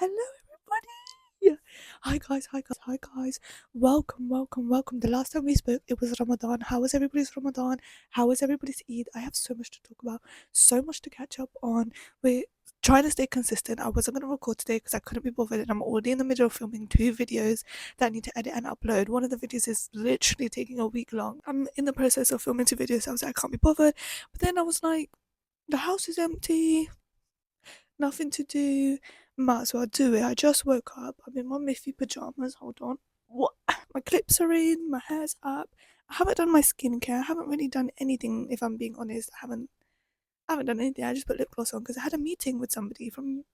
Hello, everybody. Hi guys. Welcome. The last time we spoke, it was Ramadan. How was everybody's Ramadan? How was everybody's Eid? I have so much to talk about, so much to catch up on. We're trying to stay consistent. I wasn't going to record today because I couldn't be bothered, and I'm already in the middle of filming 2 videos that I need to edit and upload. One of the videos is literally taking a week long. I'm in the process of filming 2 videos. So I was like, I can't be bothered. But then I was like, the house is empty, nothing to do, might as well do it. I just woke up. I'm in my Miffy pajamas. Hold on. What? My clips are in, my hair's up. I haven't done my skincare. I haven't really done anything, if I'm being honest. I haven't done anything. I just put lip gloss on because I had a meeting with somebody from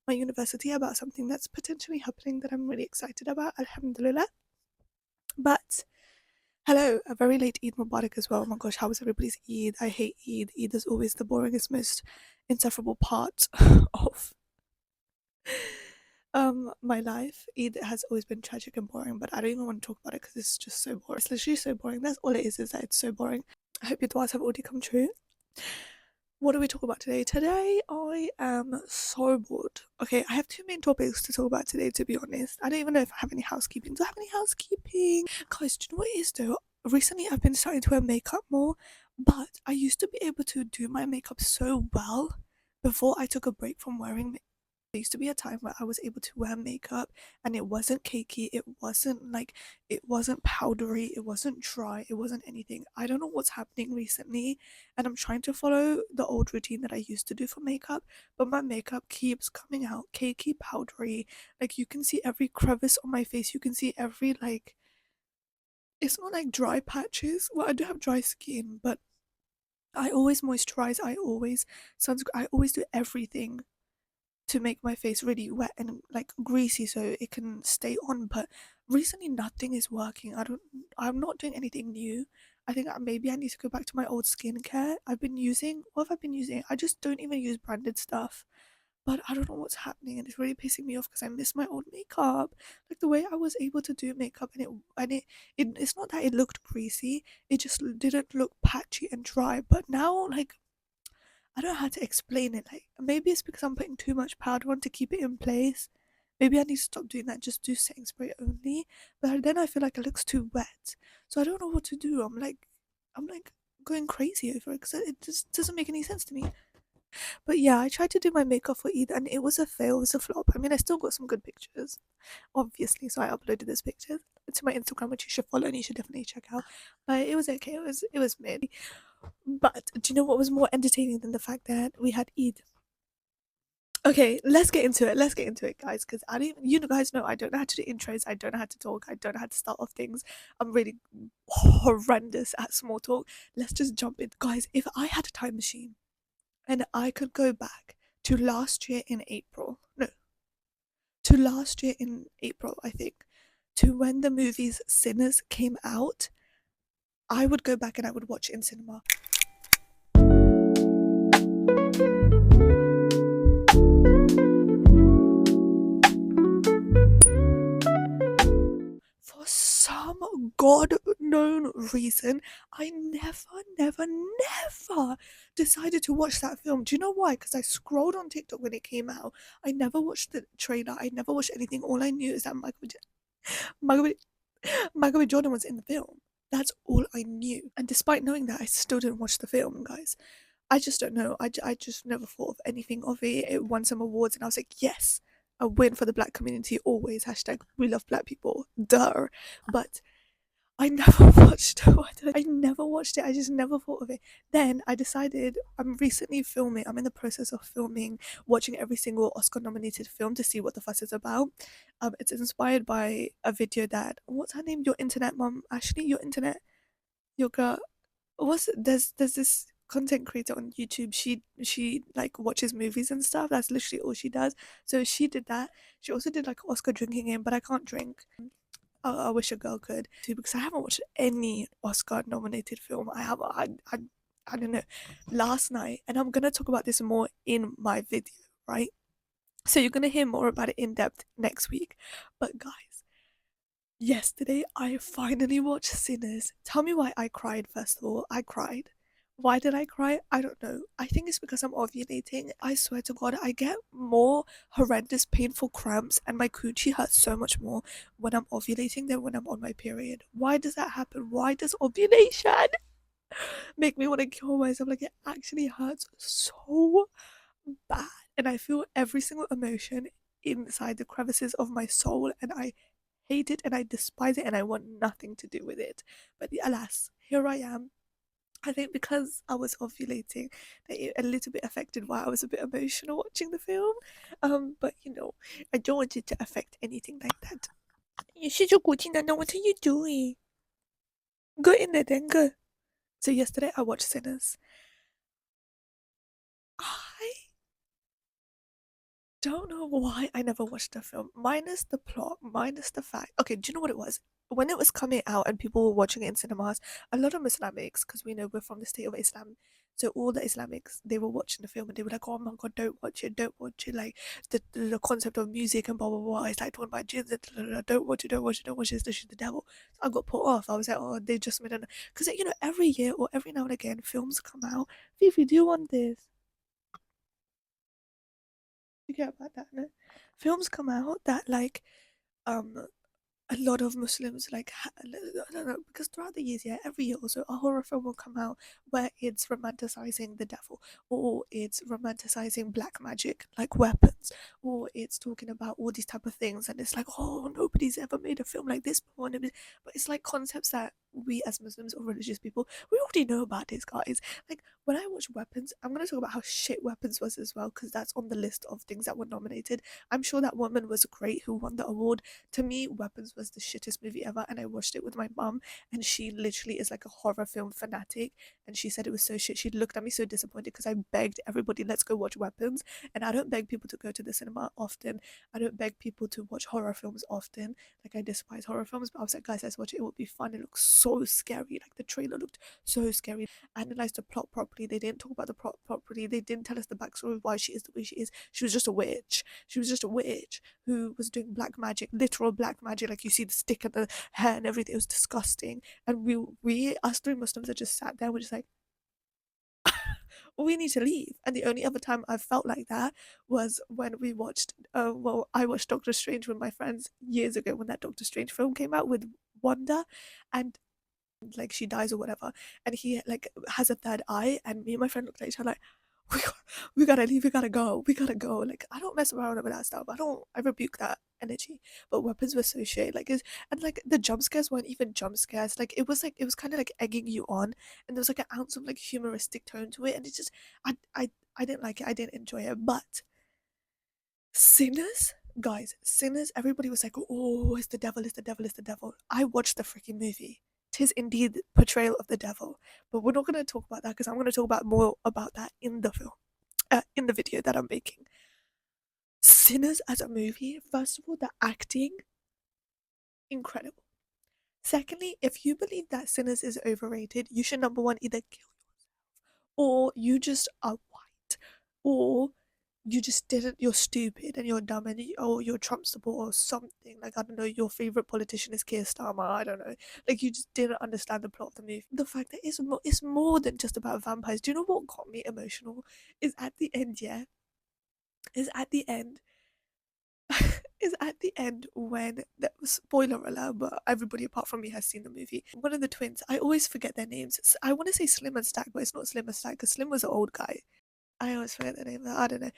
my university about something that's potentially happening that I'm really excited about. Alhamdulillah. But hello, a very late Eid Mubarak as well. Oh my gosh, how was everybody's Eid? I hate Eid. Eid is always the boringest, most insufferable part of my life. Eid has always been tragic and boring, but I don't even want to talk about it because it's just so boring. It's literally so boring. That's all it is that it's so boring. I hope your duas have already come true. What do we talk about today? Today I am so bored. Okay, I have 2 main topics to talk about today, to be honest. I don't even know if I have any housekeeping. Do I have any housekeeping? Guys, do you know what it is though? Recently I've been starting to wear makeup more, but I used to be able to do my makeup so well before I took a break from wearing makeup. There used to be a time where I was able to wear makeup and it wasn't cakey, it wasn't powdery, it wasn't dry, it wasn't anything. I don't know what's happening recently, and I'm trying to follow the old routine that I used to do for makeup, but my makeup keeps coming out cakey, powdery. Like, you can see every crevice on my face, you can see every, like, it's not like dry patches. Well, I do have dry skin, but I always moisturize, I always do everything to make my face really wet and like greasy so it can stay on. But recently nothing is working. I'm not doing anything new. I think maybe I need to go back to my old skincare. What have I been using? I just don't even use branded stuff, but I don't know what's happening, and it's really pissing me off because I miss my old makeup. Like the way I was able to do makeup, it's not that it looked greasy, it just didn't look patchy and dry. But now, like, I don't know how to explain it. Like, maybe it's because I'm putting too much powder on to keep it in place. Maybe I need to stop doing that, just do setting spray only. But then I feel like it looks too wet. So I don't know what to do. I'm like going crazy over it because it just doesn't make any sense to me. But yeah, I tried to do my makeup for Eid and it was a fail, it was a flop. I mean, I still got some good pictures, obviously. So I uploaded those pictures to my Instagram, which you should follow and you should definitely check out. But it was okay. It was mid. But do you know what was more entertaining than the fact that we had Eid? Okay, let's get into it. Let's get into it, guys, because I don't even, you guys know I don't know how to do intros. I don't know how to talk. I don't know how to start off things. I'm really horrendous at small talk. Let's just jump in. Guys, if I had a time machine and I could go back to last year in April, no, to last year in April, I think, to when the movies Sinners came out, I would go back and I would watch it in cinema. For some god known reason, I never decided to watch that film. Do you know why? Because I scrolled on TikTok when it came out. I never watched the trailer. I never watched anything. All I knew is that Michael B. Michael B. Jordan was in the film. That's all I knew. And despite knowing that, I still didn't watch the film, guys. I just don't know. I just never thought of anything of it. It won some awards, and I was like, yes, a win for the black community always. Hashtag we love black people. Duh. But I never watched it. I never watched it. I just never thought of it. Then I decided I'm recently filming. I'm in the process of filming, watching every single Oscar-nominated film to see what the fuss is about. It's inspired by a video that, what's her name? Your internet mom, Ashley. Your internet, your girl. There's this content creator on YouTube. She like watches movies and stuff. That's literally all she does. So she did that. She also did like Oscar drinking game, but I can't drink. I wish a girl could too, because I haven't watched any Oscar nominated film. I don't know, last night, and I'm gonna talk about this more in my video, right? So you're gonna hear more about it in depth next week. But guys, yesterday I finally watched Sinners. Tell me why I cried. First of all, I cried Why did I cry? I don't know. I think it's because I'm ovulating. I swear to God, I get more horrendous, painful cramps, and my coochie hurts so much more when I'm ovulating than when I'm on my period. Why does that happen? Why does ovulation make me want to kill myself? Like, it actually hurts so bad. And I feel every single emotion inside the crevices of my soul, and I hate it and I despise it and I want nothing to do with it. But alas, here I am. I think because I was ovulating, that it a little bit affected why I was a bit emotional watching the film. But I don't want it to affect anything like that. You should go now. What are you doing? Go in there then, go. So yesterday I watched Sinners. I don't know why I never watched the film. Minus the plot, minus the fact. Okay, do you know what it was? When it was coming out and people were watching it in cinemas, a lot of Islamics, because we know we're from the state of Islam, so all the Islamics, they were watching the film and they were like, "Oh my God, don't watch it, don't watch it!" Like the concept of music and blah blah blah. It's like torn by jinns. Don't watch it, don't watch it, don't watch it. This is the devil. So I got put off. I was like, "Oh, they just made an," because every year or every now and again films come out. Fifi, do you want this? You care about that, no? Films come out that like um a lot of Muslims like I don't know, because throughout the years, yeah, every year also a horror film will come out where it's romanticizing the devil, or it's romanticizing black magic like weapons, or it's talking about all these type of things, and it's like, oh, nobody's ever made a film like this before, but it's like concepts that we as Muslims or religious people, we already know about this, guys. Like when I watch Weapons, I'm gonna talk about how shit Weapons was as well, because that's on the list of things that were nominated. I'm sure that woman was great who won the award. To me, Weapons was the shittest movie ever, and I watched it with my mum, and she literally is like a horror film fanatic, and she said it was so shit. She looked at me so disappointed because I begged everybody, let's go watch Weapons, and I don't beg people to go to the cinema often. I don't beg people to watch horror films often. Like, I despise horror films, but I was like, guys, let's watch it. It would be fun. It looks so scary. Like, the trailer looked so scary. Analyzed the plot properly. They didn't talk about the plot properly. They didn't tell us the backstory of why she is the way she is. She was just a witch. She was just a witch who was doing black magic, literal black magic. Like, you see the stick and the hair and everything. It was disgusting. And we us three Muslims that just sat there, we're just like, we need to leave. And the only other time I felt like that was when we watched, I watched Doctor Strange with my friends years ago when that Doctor Strange film came out with Wanda, and like she dies or whatever, and he like has a third eye, and me and my friend looked at each other like, we, got, we gotta leave, we gotta go. Like, I don't mess around with that stuff. I rebuke that energy. But Weapons were so shit. Like, and like the jump scares weren't even jump scares. Like it was kind of like egging you on, and there was like an ounce of like humoristic tone to it, and it just I didn't like it. I didn't enjoy it. But Sinners, guys, Sinners, everybody was like, oh, it's the devil, it's the devil, it's the devil. I watched the freaking movie. Tis indeed portrayal of the devil. But we're not going to talk about that because I'm going to talk about more about that in the film, in the video that I'm making. Sinners as a movie, first of all, the acting, incredible. Secondly, if you believe that Sinners is overrated, you should number one either kill or you just are white, or you just didn't, you're stupid and you're dumb, and or you're Trump support or something. Like, I don't know, your favorite politician is Keir Starmer, I don't know. Like, you just didn't understand the plot of the movie. The fact that it's more than just about vampires. Do you know what got me emotional? Is at the end, yeah, is at the end is at the end when the spoiler alert, but everybody apart from me has seen the movie. One of the twins, I always forget their names. I want to say Slim and Stack, but it's not Slim and Stack because Slim was an old guy. I always forget the name. I don't know.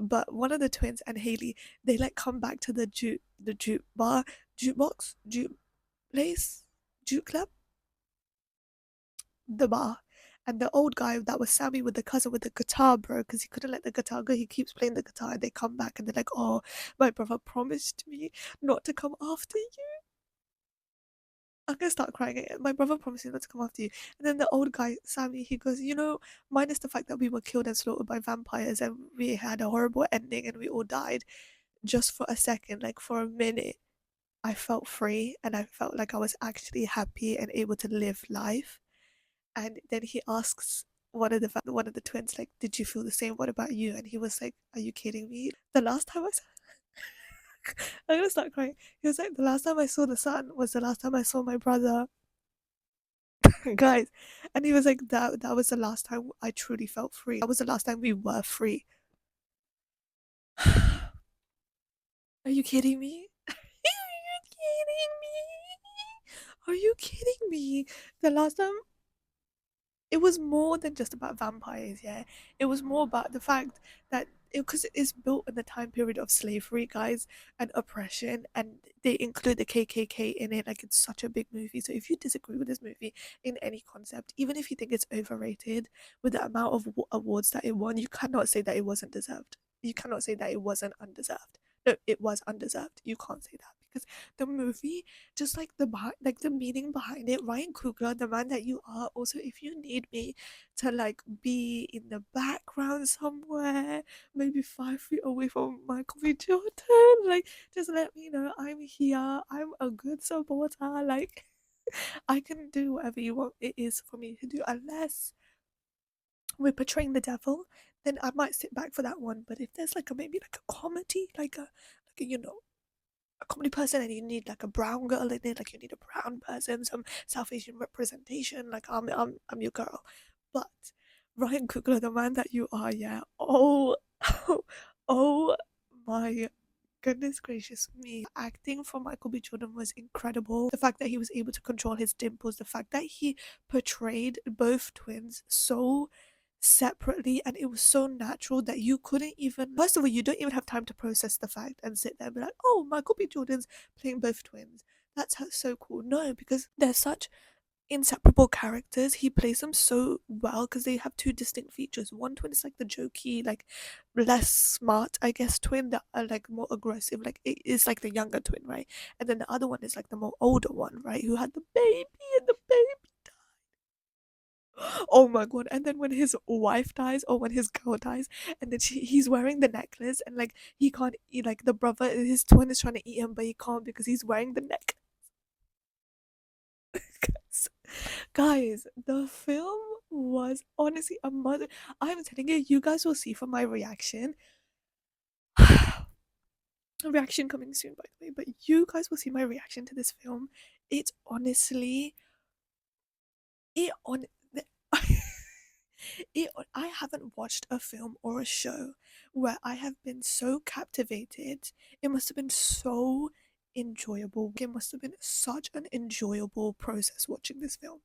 But one of the twins and Haley, they like come back to the jukebox, juke place, juke club, the bar. And the old guy that was Sammy with the cousin with the guitar, bro, because he couldn't let the guitar go. He keeps playing the guitar. And they come back and they're like, "Oh, my brother promised me not to come after you." I'm gonna start crying again. My brother promised me not to come after you. And then the old guy, Sammy, he goes, minus the fact that we were killed and slaughtered by vampires and we had a horrible ending and we all died, just for a second, like for a minute, I felt free and I felt like I was actually happy and able to live life. And then he asks one of the twins, like, "Did you feel the same? What about you?" And he was like, "Are you kidding me? The last time I saw I'm gonna start crying. He was like, "The last time I saw the sun was the last time I saw my brother." guys. And he was like, that was the last time I truly felt free. That was the last time we were free. Are you kidding me? Are you kidding me? Are you kidding me? The last time, it was more than just about vampires, yeah. It was more about the fact that because it's built in the time period of slavery, guys, and oppression, and they include the KKK in it. Like, it's such a big movie. So if you disagree with this movie in any concept, even if you think it's overrated with the amount of awards that it won, you cannot say that it wasn't deserved. You cannot say that it wasn't undeserved. No, it was undeserved. You can't say that because the movie, just like like the meaning behind it, Ryan Coogler, the man that you are. Also, if you need me to like be in the background somewhere, maybe 5 feet away from Michael B. Jordan, like, just let me know. I'm here. I'm a good supporter. Like, I can do whatever you want it is for me to do, unless we're portraying the devil. Then I might sit back for that one. But if there's like a maybe like a comedy, like a a comedy person, and you need like a brown girl in it, like you need a brown person, some South Asian representation, like I'm your girl. But Ryan Coogler, the man that you are, yeah. Oh, oh my goodness gracious me. Acting from Michael B. Jordan was incredible. The fact that he was able to control his dimples, the fact that he portrayed both twins so separately, and it was so natural that you couldn't even, first of all, you don't even have time to process the fact and sit there and be like, oh, Michael B. Jordan's playing both twins, that's so cool. No, because they're such inseparable characters. He plays them so well because they have two distinct features. One twin is like the jokey, like less smart, I guess, twin that are like more aggressive, like it is like the younger twin, right? And then the other one is like the more older one, right, who had the baby, and the baby, oh my god. And then when his wife dies, or when his girl dies, and then he's wearing the necklace, and like he can't eat, like the brother, his twin is trying to eat him, but he can't because he's wearing the necklace. Guys, the film was honestly a mother. I'm telling you, you guys will see from my reaction. Reaction coming soon, by the way, but you guys will see my reaction to this film. It's honestly, it on it, I haven't watched a film or a show where I have been so captivated. It must have been so enjoyable. It must have been such an enjoyable process watching this film.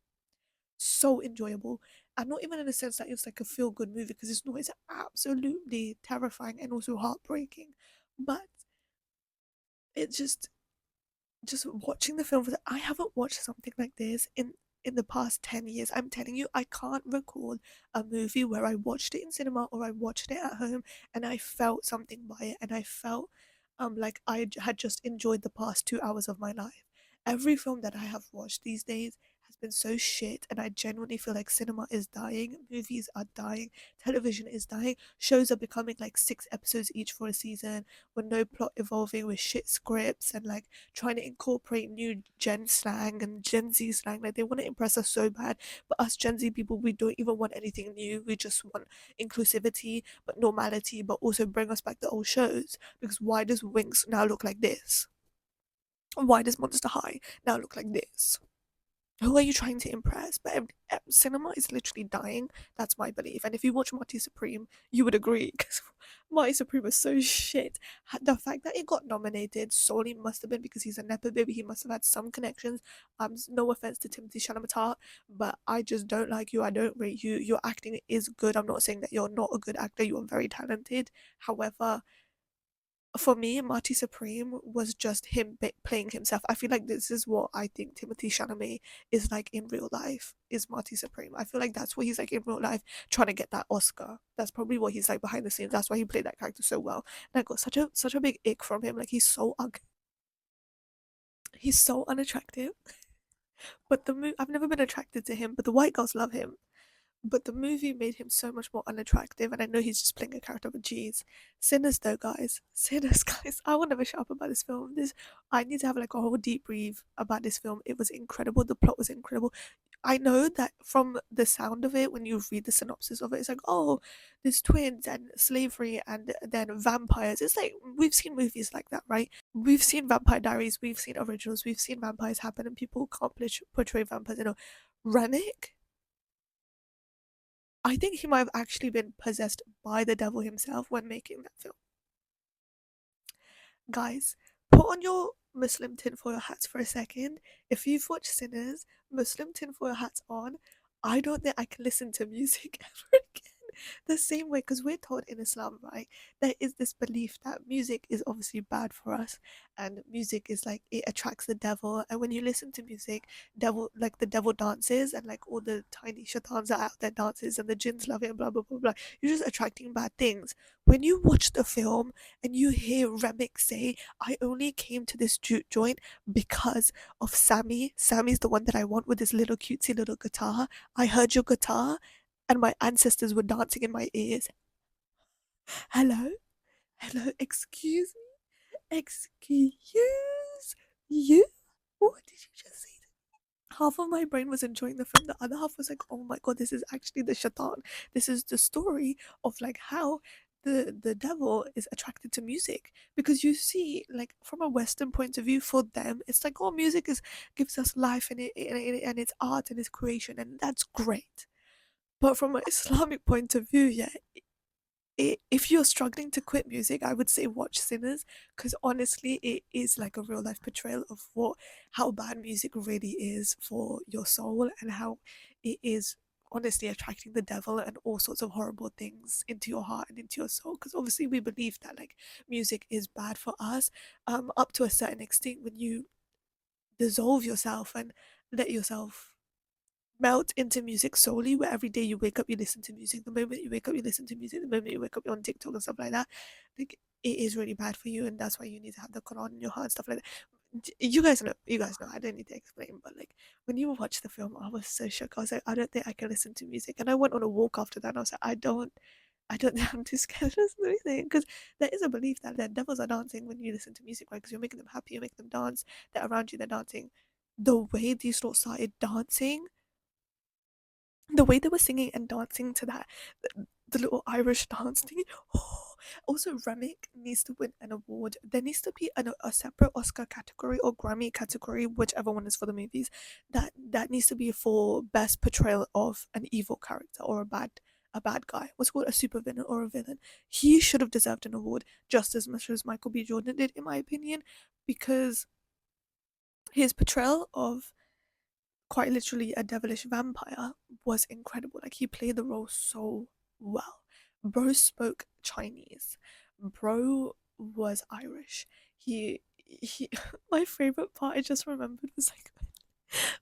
So enjoyable. And not even in the sense that it's like a feel good movie, because it's not, it's absolutely terrifying and also heartbreaking. But it just watching the film, I haven't watched something like this in the past 10 years. I'm telling you, I can't recall a movie where I watched it in cinema or I watched it at home and I felt something by it, and I felt like had just enjoyed the past 2 hours of my life. Every film that I have watched these days has been so shit, and I genuinely feel like cinema is dying, movies are dying, television is dying, shows are becoming like 6 episodes each for a season with no plot evolving, with shit scripts, and like trying to incorporate new Gen slang and Gen Z slang. Like, they want to impress us so bad, but us Gen Z people, we don't even want anything new. We just want inclusivity, but normality, but also bring us back the old shows. Because why does Winx now look like this? Why does Monster High now look like this? Who are you trying to impress? But cinema is literally dying. That's my belief. And if you watch Marty Supreme, you would agree, because Marty Supreme was so shit. The fact that it got nominated solely must have been because he's a nepo baby. He must have had some connections. No offense to Timothy Chalamet, but I just don't like you. I don't rate you. Your acting is good. I'm not saying that you're not a good actor. You are very talented. However, for me, Marty Supreme was just him playing himself. I feel like this is what I think Timothy Chalamet is like in real life. Is Marty Supreme? I feel like that's what he's like in real life, trying to get that Oscar. That's probably what he's like behind the scenes. That's why he played that character so well. And I got such a big ick from him. Like, he's so ugly. He's so unattractive. But I've never been attracted to him. But the white girls love him. But the movie made him so much more unattractive, and I know he's just playing a character, but geez. Sinners though, guys. Sinners, guys. I will never shut up about this film. I need to have like a whole deep breathe about this film. It was incredible. The plot was incredible. I know that from the sound of it, when you read the synopsis of it, it's like, oh, there's twins and slavery and then vampires. It's like we've seen movies like that, right? We've seen Vampire Diaries, we've seen originals, we've seen vampires happen, and people can't portray vampires. Remick, I think he might have actually been possessed by the devil himself when making that film. Guys, put on your Muslim tinfoil hats for a second. If you've watched Sinners, Muslim tinfoil hats on, I don't think I can listen to music ever again. The same way, because we're taught in Islam, right? There is this belief that music is obviously bad for us, and music is like it attracts the devil. And when you listen to music, the devil dances, and like all the tiny shaitans are out there dances, and the jinns love it, and blah blah blah blah. You're just attracting bad things. When you watch the film and you hear Remix say, I only came to this joint because of Sammy. Sammy's the one that I want with his little cutesy little guitar. I heard your guitar and my ancestors were dancing in my ears. Hello? Hello? Excuse me? Excuse you? What did you just say? Half of my brain was enjoying the film, the other half was like, oh my god, this is actually the shaitan. This is the story of like how the devil is attracted to music, because you see, like, from a Western point of view, for them it's like, oh, music is gives us life, and it's art and it's creation, and that's great. But from an Islamic point of view, yeah, if you're struggling to quit music, I would say watch Sinners, because honestly, it is like a real life portrayal of how bad music really is for your soul, and how it is honestly attracting the devil and all sorts of horrible things into your heart and into your soul. Because obviously, we believe that like music is bad for us, up to a certain extent. When you dissolve yourself and let yourself melt into music solely, where every day you wake up you listen to music, the moment you wake up you listen to music, the moment you wake up you're on TikTok and stuff like that, like it is really bad for you, and that's why you need to have the Quran in your heart and stuff like that. You guys know, I don't need to explain, but like when you watch the film, I was so shook. I was like, I don't think I can listen to music, and I went on a walk after that, and I was like, I don't think I'm too scared to listen to anything, because there is a belief that the devils are dancing when you listen to music, right? Because you're making them happy, you make them dance, they're around you, they're dancing. The way these lot started dancing, the way they were singing and dancing to that, the little Irish dance thing. Oh, also, Remick needs to win an award. There needs to be a separate Oscar category or Grammy category, whichever one is for the movies. That needs to be for best portrayal of an evil character or a bad guy. What's called a super villain or a villain. He should have deserved an award just as much as Michael B. Jordan did, in my opinion, because his portrayal of quite literally a devilish vampire was incredible. Like he played the role so well. Bro spoke Chinese. Bro was Irish. He my favorite part I just remembered was like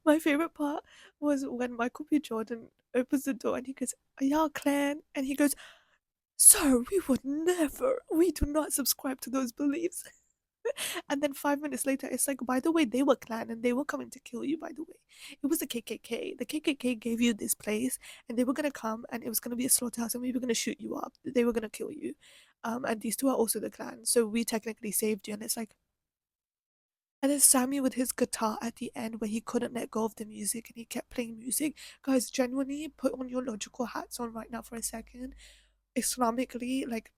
my favorite part was when Michael B. Jordan opens the door and he goes, "Yeah, clan," and he goes, "Sir, we do not subscribe to those beliefs." And then 5 minutes later, it's like, by the way, they were clan and they were coming to kill you, by the way. It was the KKK. The KKK gave you this place and they were going to come and it was going to be a slaughterhouse and we were going to shoot you up. They were going to kill you. And these two are also the clan. So we technically saved you. And it's like, and then Sammy with his guitar at the end where he couldn't let go of the music and he kept playing music. Guys, genuinely put on your logical hats on right now for a second. Islamically, like,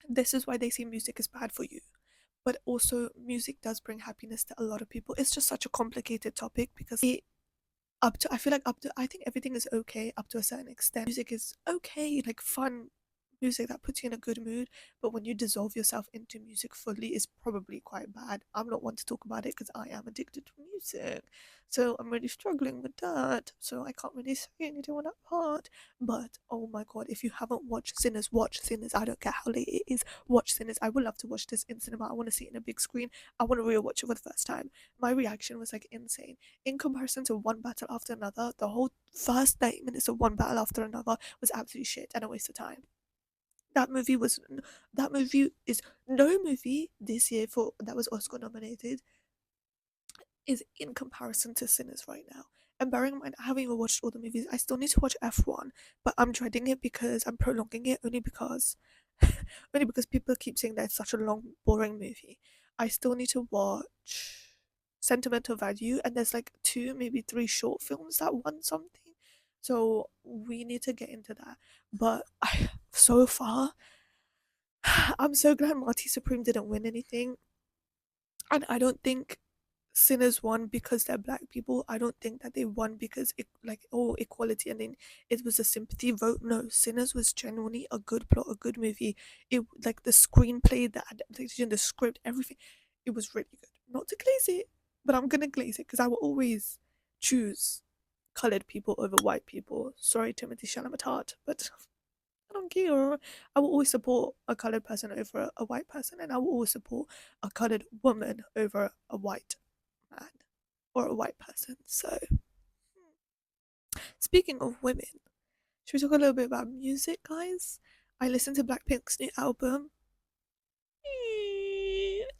this is why they say music is bad for you, but also music does bring happiness to a lot of people. It's just such a complicated topic because I feel like up to I think everything is okay up to a certain extent. Music is okay, like fun music that puts you in a good mood, but when you dissolve yourself into music fully is probably quite bad. I'm not one to talk about it because I am addicted to music, so I'm really struggling with that, so I can't really say anything on that part. But oh my god, if you haven't watched Sinners, watch Sinners. I don't care how late it is, watch Sinners. I would love to watch this in cinema. I want to see it in a big screen. I want to rewatch it for the first time. My reaction was like insane in comparison to one battle after another. The whole first 30 minutes of one battle after another was absolute shit and a waste of time. That movie is no movie this year for that was Oscar nominated is in comparison to Sinners right now. And bearing in mind, I haven't even watched all the movies. I still need to watch F1, but I'm dreading it because I'm prolonging it only because only because people keep saying that it's such a long, boring movie. I still need to watch. sentimental value, and there's like 2, maybe 3 short films that won something. So we need to get into that. But so far, I'm so glad Marty Supreme didn't win anything. And I don't think Sinners won because they're black people. I don't think that they won because like, oh, equality, and then it was a sympathy vote. No, Sinners was genuinely a good plot, a good movie. It, like, the screenplay, the adaptation, the script, everything, it was really good. Not to glaze it, but I'm gonna glaze it because I will always choose colored people over white people. Sorry, Timothy Chalamet, but I don't care. I will always support a colored person over a white person, and I will always support a colored woman over a white man or a white person. So, speaking of women, should we talk a little bit about music, guys? I listened to Blackpink's new album.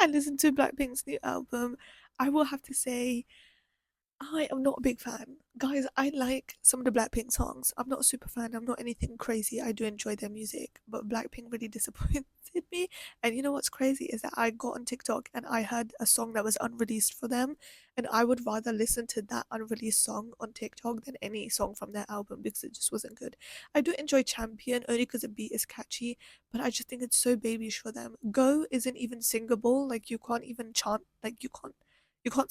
I listened to Blackpink's new album. I will have to say, I am not a big fan. Guys, I like some of the Blackpink songs. I'm not a super fan. I'm not anything crazy. I do enjoy their music, but Blackpink really disappointed me. And you know what's crazy is that I got on TikTok and I heard a song that was unreleased for them, and I would rather listen to that unreleased song on TikTok than any song from their album because it just wasn't good. I do enjoy Champion only because the beat is catchy, but I just think it's so babyish for them. Go isn't even singable. Like, you can't even chant. Like, you can't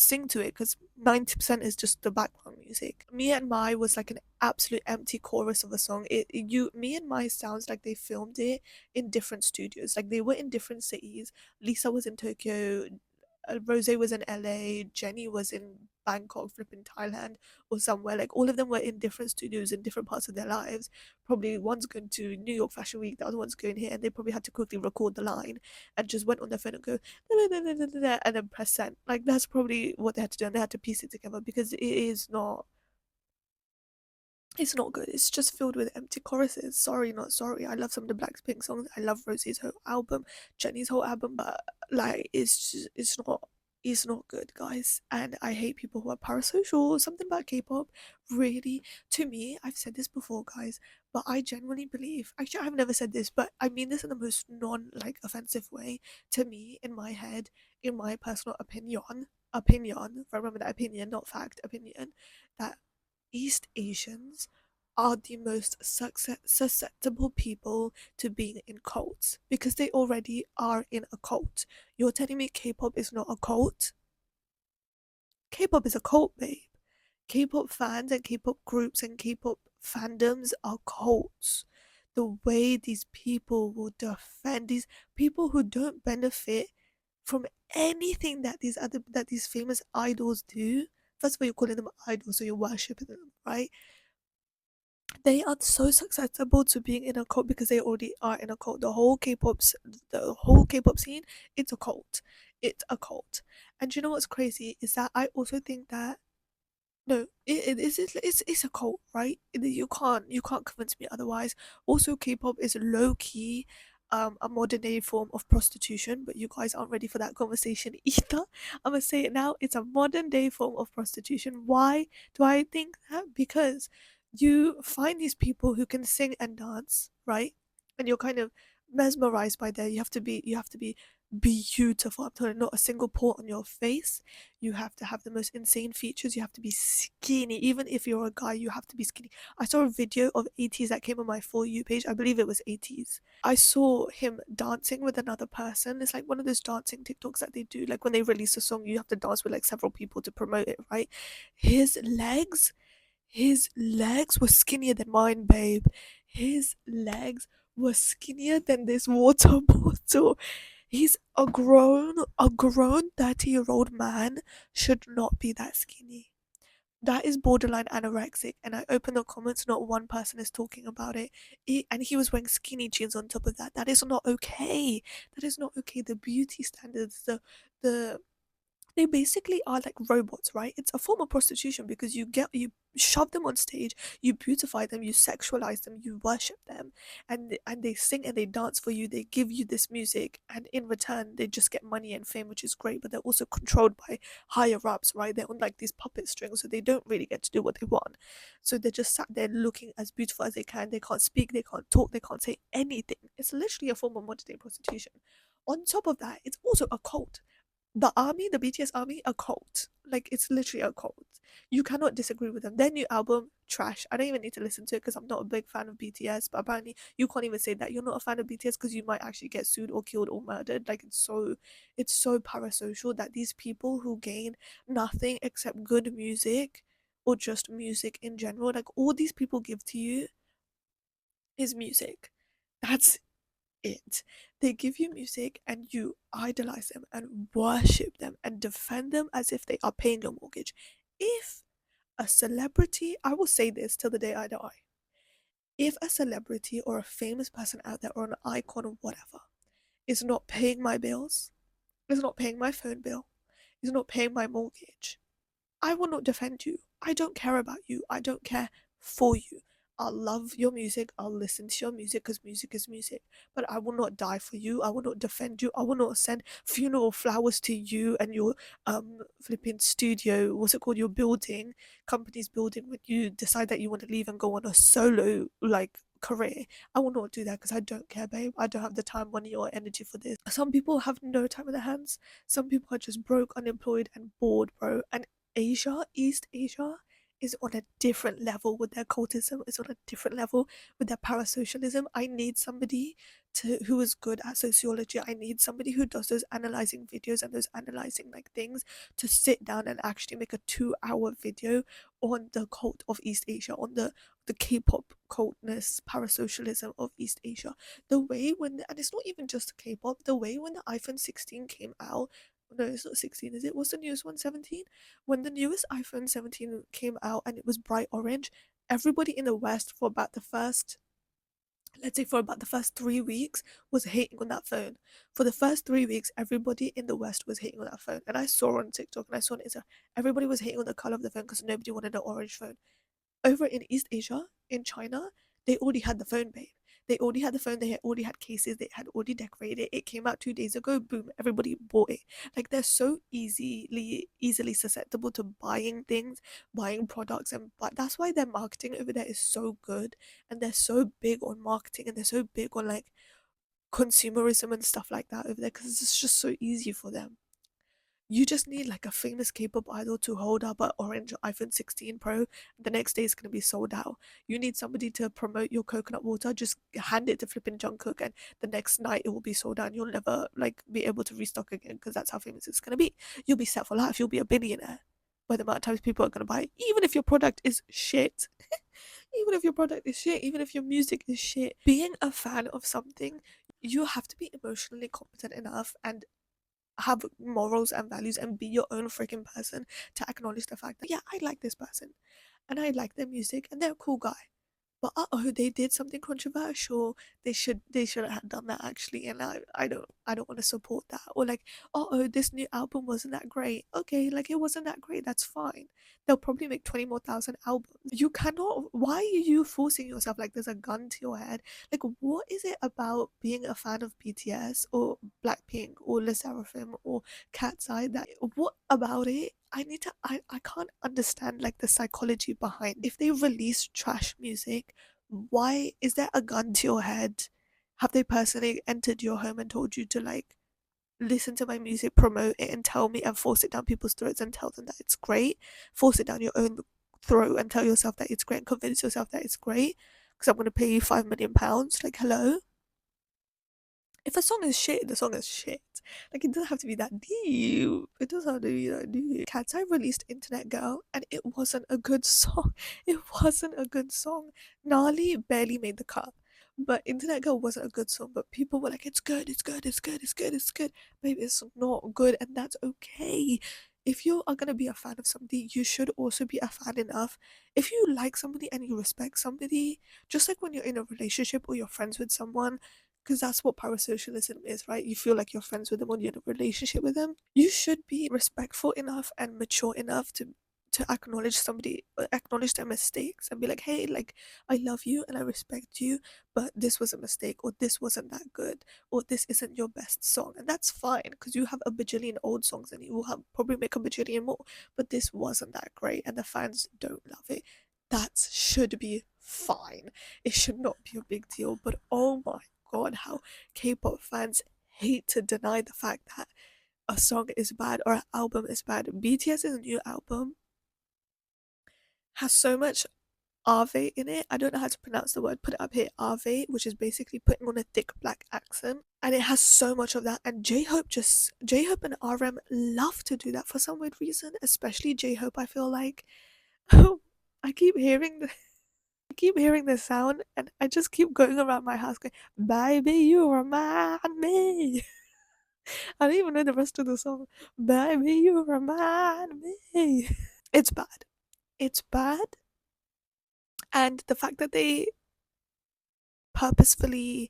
sing to it because 90% is just the background music. Me and My was like an absolute empty chorus of a song. Me and My sounds like they filmed it in different studios. Like, they were in different cities. Lisa was in Tokyo, Rose was in LA, Jenny was in Bangkok, flipping Thailand, or somewhere. Like, all of them were in different studios in different parts of their lives. Probably one's going to New York Fashion Week, the other one's going here, and they probably had to quickly record the line and just went on their phone and go and then press send. Like, that's probably what they had to do, and they had to piece it together because it's not good. It's just filled with empty choruses. Sorry, not sorry. I love some of the Blackpink songs. I love Rosie's whole album, Jennie's whole album, but like, it's not good, guys. And I hate people who are parasocial. Something about K-pop, really, to me, I've said this before, guys, but I genuinely believe. Actually, I've never said this, but I mean this in the most non offensive way. To me, in my head, in my personal opinion. Remember that, opinion, not fact. Opinion, that East Asians are the most susceptible people to being in cults because they already are in a cult. You're telling me K-pop is not a cult? K-pop is a cult, babe. K-pop fans and K-pop groups and K-pop fandoms are cults. The way these people will defend these people who don't benefit from anything that these famous idols do. First of all, you're calling them idols, so you're worshipping them, right? They are so susceptible to being in a cult because they already are in a cult. The whole K-pop scene, it's a cult. It's a cult. And you know what's crazy is that I also think that no, it's a cult, right? You can't convince me otherwise. Also, K-pop is low key a modern day form of prostitution, but you guys aren't ready for that conversation either. I'm gonna say it now. It's a modern day form of prostitution. Why do I think that? Because you find these people who can sing and dance, right? And you're kind of mesmerized by that. You have to be beautiful. I'm telling you, not a single pore on your face. You have to have the most insane features. You have to be skinny. Even if you're a guy, you have to be skinny. I saw a video of 80s that came on my For You page. I believe it was 80s. I saw him dancing with another person. It's like one of those dancing TikToks that they do. Like, when they release a song, you have to dance with like several people to promote it, right? His legs, his legs were skinnier than mine, babe. His legs were skinnier than this water bottle. He's a grown 30-year-old man should not be that skinny. That is borderline anorexic. And I open the comments, not one person is talking about it. And he was wearing skinny jeans on top of that. That is not okay. That is not okay. The beauty standards, the they basically are like robots, right? It's a form of prostitution because you shove them on stage, you beautify them, you sexualize them, you worship them, and they sing and they dance for you. They give you this music, and in return, they just get money and fame, which is great. But they're also controlled by higher ups, right? They're on like these puppet strings, so they don't really get to do what they want. So they're just sat there looking as beautiful as they can. They can't speak, they can't talk, they can't say anything. It's literally a form of modern day prostitution. On top of that, it's also a cult. the army, the BTS army, a cult. Like, it's literally a cult. You cannot disagree with them. Their new album, trash. I don't even need to listen to it because I'm not a big fan of BTS. But apparently, you can't even say that you're not a fan of BTS because you might actually get sued or killed or murdered. Like, it's so parasocial that these people who gain nothing except good music or just music in general, like all these people give to you is music. That's it. They give you music and you idolize them and worship them and defend them as if they are paying your mortgage. If a celebrity, I will say this till the day I die, if a celebrity or a famous person out there or an icon or whatever is not paying my bills, is not paying my phone bill, is not paying my mortgage, I will not defend you. I don't care about you. I don't care for you. I'll love your music. I'll listen to your music because music is music. But I will not die for you. I will not defend you. I will not send funeral flowers to you and your flipping studio. What's it called? Your building, company's building. When you decide that you want to leave and go on a solo like career, I will not do that because I don't care, babe. I don't have the time, money, or energy for this. Some people have no time in their hands. Some people are just broke, unemployed, and bored, bro. And Asia, East Asia, is on a different level with their cultism, is on a different level with their parasocialism. I need somebody who is good at sociology. I need somebody who does those analyzing videos and those analyzing like things to sit down and actually make a 2-hour video on the cult of East Asia, on the K-pop cultness, parasocialism of East Asia. The way and it's not even just K-pop, the way when the iPhone 16 came out, no, it's not 16, is it? What's the newest one? 17? When the newest iPhone 17 came out and it was bright orange, everybody in the West for about the first, let's say for about the first 3 weeks, was hating on that phone. For the first 3 weeks, everybody in the West was hating on that phone. And I saw on TikTok and I saw on Instagram, everybody was hating on the color of the phone because nobody wanted an orange phone. Over in East Asia, in China, they already had the phone, babe. They already had the phone, they had already had cases, they had already decorated it. It came out 2 days ago, boom, everybody bought it. Like, they're so easily susceptible to buying things, buying products, but that's why their marketing over there is so good, and they're so big on marketing, and they're so big on like consumerism and stuff like that over there because it's just so easy for them. You just need like a famous K-pop idol to hold up an orange iPhone 16 Pro. The next day it's gonna be sold out. You need somebody to promote your coconut water. Just hand it to flipping Jungkook, and the next night it will be sold out. And you'll never like be able to restock again because that's how famous it's gonna be. You'll be set for life. You'll be a billionaire by the amount of times people are gonna buy it, even if your product is shit. Even if your product is shit, even if your music is shit. Being a fan of something, you have to be emotionally competent enough and have morals and values and be your own freaking person to acknowledge the fact that, yeah, I like this person and I like their music and they're a cool guy. But they did something controversial. They shouldn't have done that actually, and I don't want to support that. Or like, this new album wasn't that great. Okay, like it wasn't that great. That's fine. They'll probably make 20 more thousand albums. You cannot. Why are you forcing yourself like there's a gun to your head? Like, what is it about being a fan of BTS or Blackpink or Le Seraphim or Cat's Eye that what about it? I can't understand like the psychology behind if they release trash music, why is there a gun to your head? Have they personally entered your home and told you to like listen to my music, promote it, and tell me and force it down people's throats and tell them that it's great? Force it down your own throat and tell yourself that it's great and convince yourself that it's great because I'm going to pay you £5 million. Like, hello? If a song is shit, the song is shit. Like, it doesn't have to be that deep. It doesn't have to be that deep. Cat's Eye released Internet Girl, and it wasn't a good song. It wasn't a good song. Gnarly barely made the cut. But Internet Girl wasn't a good song. But people were like, it's good, it's good, it's good, it's good, it's good. Maybe it's not good, and that's okay. If you are gonna be a fan of somebody, you should also be a fan enough. If you like somebody and you respect somebody, just like when you're in a relationship or you're friends with someone, because that's what parasocialism is, right? You feel like you're friends with them when you're in a relationship with them. You should be respectful enough and mature enough to acknowledge their mistakes and be like, hey, like, I love you and I respect you, but this was a mistake, or this wasn't that good, or this isn't your best song. And that's fine because you have a bajillion old songs and you will probably make a bajillion more, but this wasn't that great and the fans don't love it. That should be fine. It should not be a big deal. But oh my god, how K-pop fans hate to deny the fact that a song is bad or an album is bad. BTS's new album has so much Ave in it. I don't know how to pronounce the word. Put it up here. Ave, which is basically putting on a thick black accent, and it has so much of that. And J Hope and RM love to do that for some weird reason. Especially J Hope. I feel like I keep hearing the sound, and I just keep going around my house going, "Baby, you remind me." I don't even know the rest of the song. Baby, you remind me. It's bad. It's bad. And the fact that they purposefully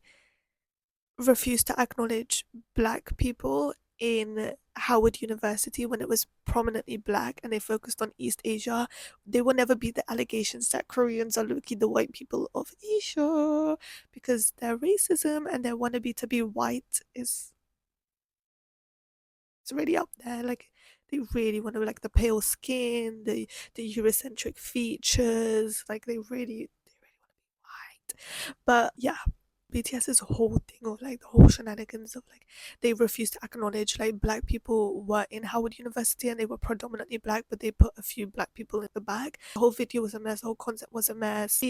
refused to acknowledge black people in Howard University when it was prominently black, and they focused on East Asia, there will never be the allegations that Koreans are looking the white people of Asia, because their racism and their wannabe to be white is it's already up there. Like, they really want to, like, the pale skin, the Eurocentric features, like they really want to be white. But yeah, BTS's whole thing, or like the whole shenanigans of, like, they refused to acknowledge like black people were in Howard University and they were predominantly black, but they put a few black people in the back. The whole video was a mess. The whole concept was a mess.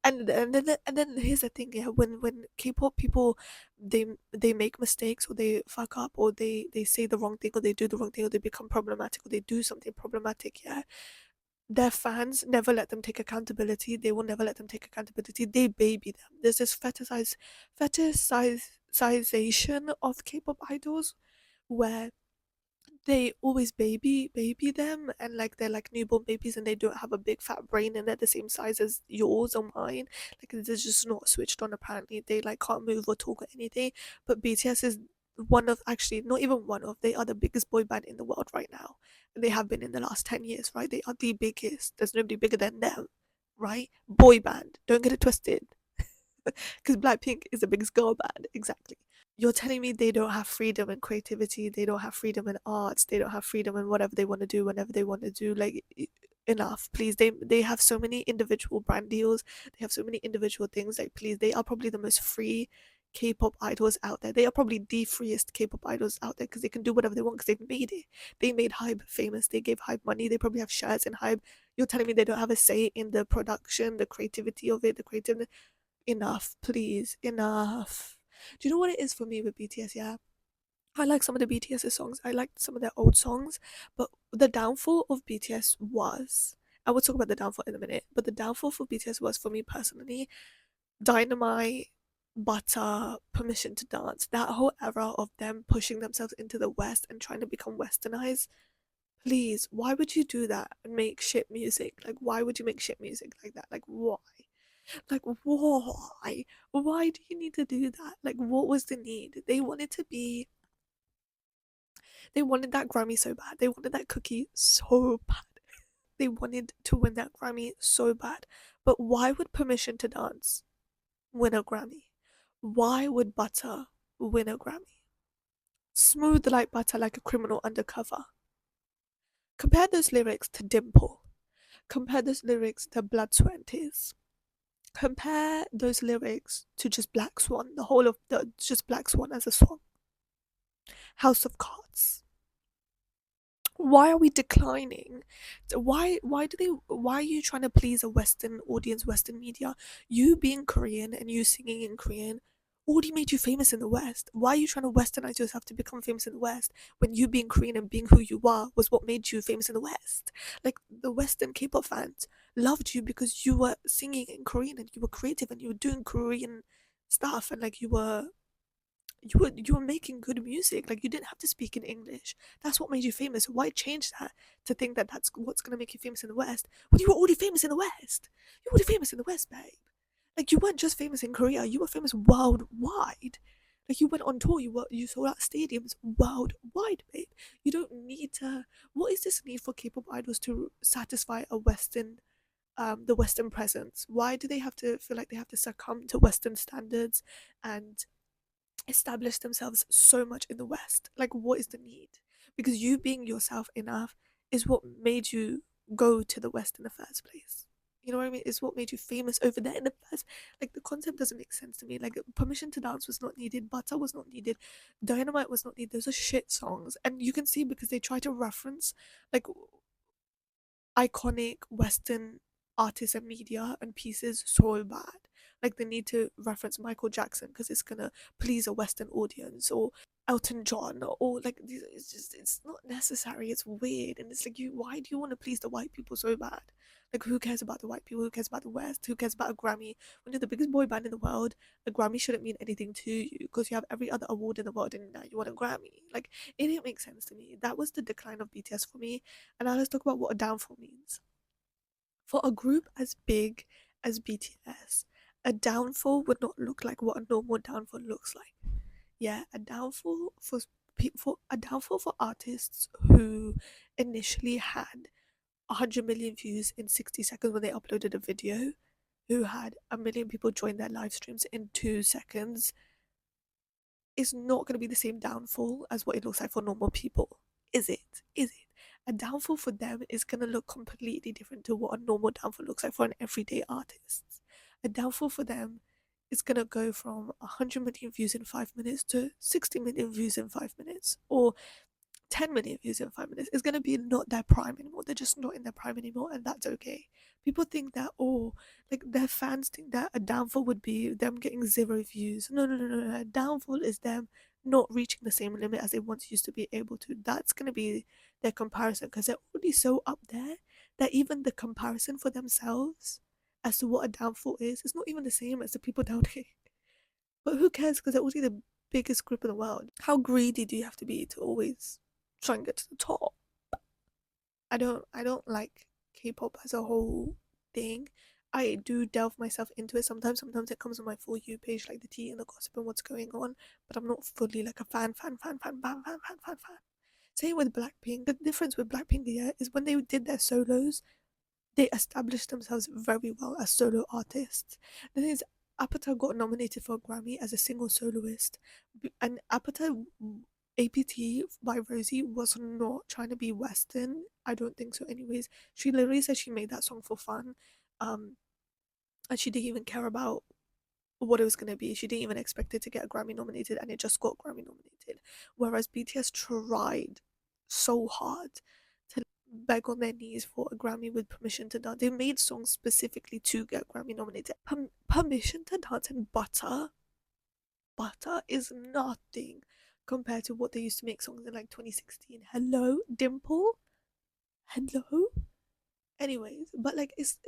And then here's the thing, yeah, when K-pop people, they make mistakes, or they fuck up, or they say the wrong thing, or they do the wrong thing, or they become problematic, or they do something problematic, yeah, their fans never let them take accountability. They will never let them take accountability. They baby them. There's this fetishization of K-pop idols where they always baby them, and like they're like newborn babies, and they don't have a big fat brain, and they're the same size as yours or mine. Like, they're just not switched on. Apparently they like can't move or talk or anything. But BTS is one of, actually not even one of, they are the biggest boy band in the world right now. They have been in the last 10 years, right? They are the biggest. There's nobody bigger than them, right? Boy band, don't get it twisted. Because Blackpink is the biggest girl band, exactly. You're telling me they don't have freedom and creativity, they don't have freedom in arts, they don't have freedom in whatever they want to do whenever they want to do. Like, enough, please. They have so many individual brand deals, they have so many individual things. Like, please, they are probably the most free K-pop idols out there. They are probably the freest K-pop idols out there, because they can do whatever they want, because they've made it. They made Hybe famous, they gave Hybe money, they probably have shares in Hybe. You're telling me they don't have a say in the production, the creativity of it, the creative. Enough, please, enough. Do you know what it is for me with BTS? Yeah, I like some of the BTS songs. I like some of their old songs, but the downfall of BTS was. I will talk about the downfall in a minute, but the downfall for BTS was, for me personally, Dynamite, Butter, Permission to Dance. That whole era of them pushing themselves into the West and trying to become westernized. Please, why would you do that and make shit music? Like, why would you make shit music like that? Like, why? Like, why? Why do you need to do that? Like, what was the need? They wanted that Grammy so bad. They wanted that cookie so bad. They wanted to win that Grammy so bad. But why would Permission to Dance win a Grammy? Why would Butter win a Grammy? Smooth like butter, like a criminal undercover. Compare those lyrics to Dimple. Compare those lyrics to Blood, Sweat and Tears. Compare those lyrics to just Black Swan, the whole of the just Black Swan as a song. House of Cards. Why are we declining? Why are you trying to please a Western audience, Western media? You being Korean and you singing in Korean already made you famous in the West. Why are you trying to westernize yourself to become famous in the West when you being Korean and being who you are was what made you famous in the West? Like, the Western K-pop fans loved you because you were singing in Korean and you were creative and you were doing Korean stuff, and like you were making good music. Like, you didn't have to speak in English. That's what made you famous. Why change that to think that that's what's gonna make you famous in the West when you were already famous in the West? You were already famous in the West, babe. Like, you weren't just famous in Korea. You were famous worldwide. Like, you went on tour. You sold out stadiums worldwide, babe. You don't need to. What is this need for K-pop idols to satisfy a Western, the Western presence? Why do they have to feel like they have to succumb to Western standards and establish themselves so much in the West? Like, what is the need? Because you being yourself enough is what made you go to the West in the first place. You know what I mean? It's what made you famous over there in the first. Like, the concept doesn't make sense to me. Like, Permission to Dance was not needed, Butter was not needed, Dynamite was not needed. Those are shit songs, and you can see because they try to reference like iconic Western artists and media and pieces so bad. Like, they need to reference Michael Jackson because it's gonna please a Western audience, or Elton John, or like it's just, it's not necessary. It's weird, and it's like, you, why do you want to please the white people so bad? Like, who cares about the white people? Who cares about the West? Who cares about a Grammy? When you're the biggest boy band in the world, a Grammy shouldn't mean anything to you because you have every other award in the world, and now you want a Grammy. Like, it didn't make sense to me. That was the decline of BTS for me. And now let's talk about what a downfall means. For a group as big as BTS, a downfall would not look like what a normal downfall looks like. Yeah, a downfall for artists who initially had 100 million views in 60 seconds when they uploaded a video, who had a million people join their live streams in 2 seconds, is not going to be the same downfall as what it looks like for normal people. Is it? Is it? A downfall for them is going to look completely different to what a normal downfall looks like for an everyday artist. A downfall for them is going to go from 100 million views in 5 minutes to 60 million views in 5 minutes, or 10 million views in 5 minutes. Is going to be not their prime anymore. They're just not in their prime anymore, and that's okay. People think that, oh, like their fans think that a downfall would be them getting 0 views. No, no, no, no, no. A downfall is them not reaching the same limit as they once used to be able to. That's going to be their comparison, because they're already so up there that even the comparison for themselves as to what a downfall is not even the same as the people down here. But who cares, because they're already the biggest group in the world. How greedy do you have to be to always try and get to the top? I don't like K-pop as a whole thing. I do delve myself into it sometimes. Sometimes it comes on my For You page, like the tea and the gossip and what's going on. But I'm not fully like a fan. Same with Blackpink. The difference with Blackpink, yeah, is when they did their solos, they established themselves very well as solo artists. The thing is, Apata got nominated for a Grammy as a single soloist, and APT by Rosie was not trying to be Western. I don't think so. Anyways, she literally said she made that song for fun, um, and she didn't even care about what it was gonna be. She didn't even expect it to get a Grammy nominated, and it just got Grammy nominated. Whereas BTS tried so hard to beg on their knees for a Grammy with Permission to Dance. They made songs specifically to get Grammy nominated. Permission to Dance and Butter is nothing compared to what they used to make songs in like 2016. Hello, Dimple. Hello. Anyways, but like it's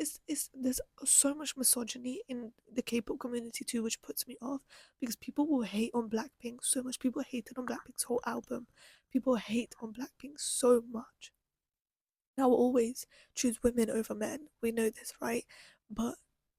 there's so much misogyny in the K-pop community too, which puts me off, because people will hate on Blackpink so much. People hated on Blackpink's whole album. People hate on Blackpink so much. Now we'll always choose women over men. We know this, right? But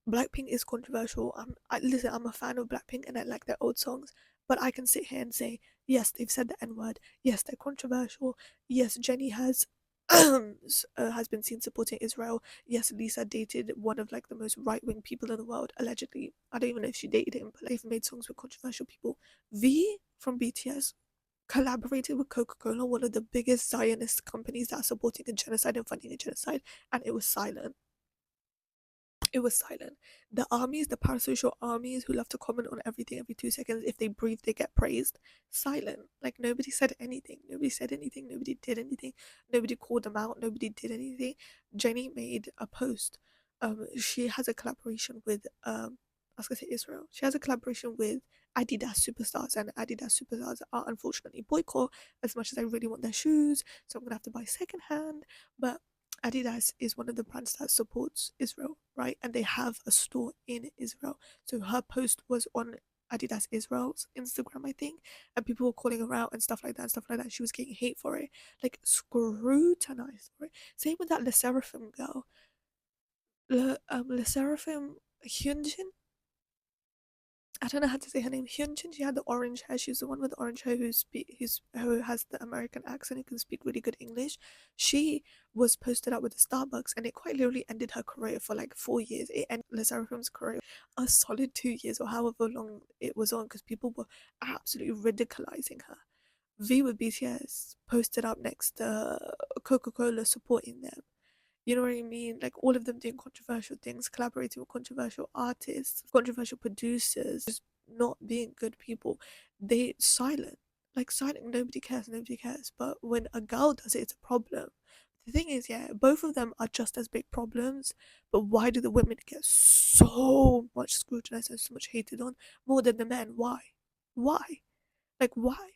Blackpink is controversial. Listen, I'm a fan of Blackpink and I like their old songs, but I can sit here and say, yes, they've said the N word. Yes, they're controversial. Yes, Jennie has been seen supporting Israel. Yes, Lisa dated one of like the most right wing people in the world, allegedly. I don't even know if she dated him, but they've made songs with controversial people. V from BTS collaborated with Coca-Cola, one of the biggest Zionist companies that are supporting a genocide and funding a genocide, and it was silent. It was silent. The armies, the parasocial armies who love to comment on everything every 2 seconds, if they breathe, they get praised. Silent. Like, nobody said anything. Nobody said anything. Nobody did anything. Nobody called them out. Nobody did anything. Jennie made a post. She has a collaboration with I was gonna say Israel. She has a collaboration with Adidas Superstars, and Adidas Superstars are unfortunately boycott, as much as I really want their shoes, so I'm gonna have to buy secondhand. But Adidas is one of the brands that supports Israel, right? And they have a store in Israel. So her post was on Adidas Israel's Instagram, I think, and people were calling her out and stuff like that, and stuff like that. She was getting hate for it, like scrutinized for it. Same with that Le Seraphim girl, Le Seraphim Hyunjin. I don't know how to say her name. Hyunjin. She had the orange hair. She's the one with the orange hair who has the American accent and can speak really good English. She was posted up with the Starbucks, and it quite literally ended her career for like 4 years. It ended Le Seraphim's career a solid 2 years or however long it was on, because people were absolutely ridiculizing her. V with BTS posted up next to Coca-Cola supporting them. You know what I mean? Like all of them doing controversial things, collaborating with controversial artists, controversial producers, just not being good people. They silent. Like silent, nobody cares, nobody cares. But when a girl does it, it's a problem. The thing is, yeah, both of them are just as big problems, but why do the women get so much scrutinized and so much hated on more than the men? Why? Why? Like why?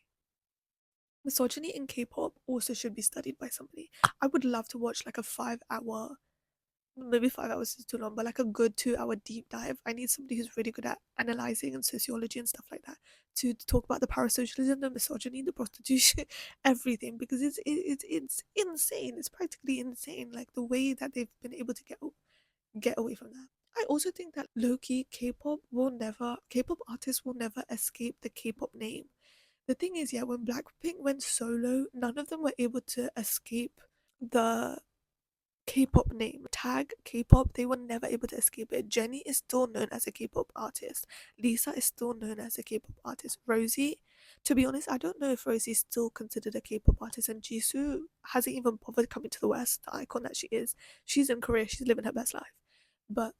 Misogyny in K-pop also should be studied by somebody. I would love to watch like a 5 hour, maybe 5 hours is too long, but like a good 2 hour deep dive. I need somebody who's really good at analyzing and sociology and stuff like that to talk about the parasocialism, the misogyny, the prostitution, everything, because it's insane. It's practically insane, like the way that they've been able to get away from that. I also think that low-key K-pop artists will never escape the K-pop name. The thing is, yeah, when Blackpink went solo, none of them were able to escape the K-pop name tag. K-pop, they were never able to escape it. Jennie is still known as a K-pop artist. Lisa is still known as a K-pop artist. Rosie, to be honest, I don't know if Rosie is still considered a K-pop artist, and Jisoo hasn't even bothered coming to the West, the icon that she is. She's in Korea, she's living her best life. But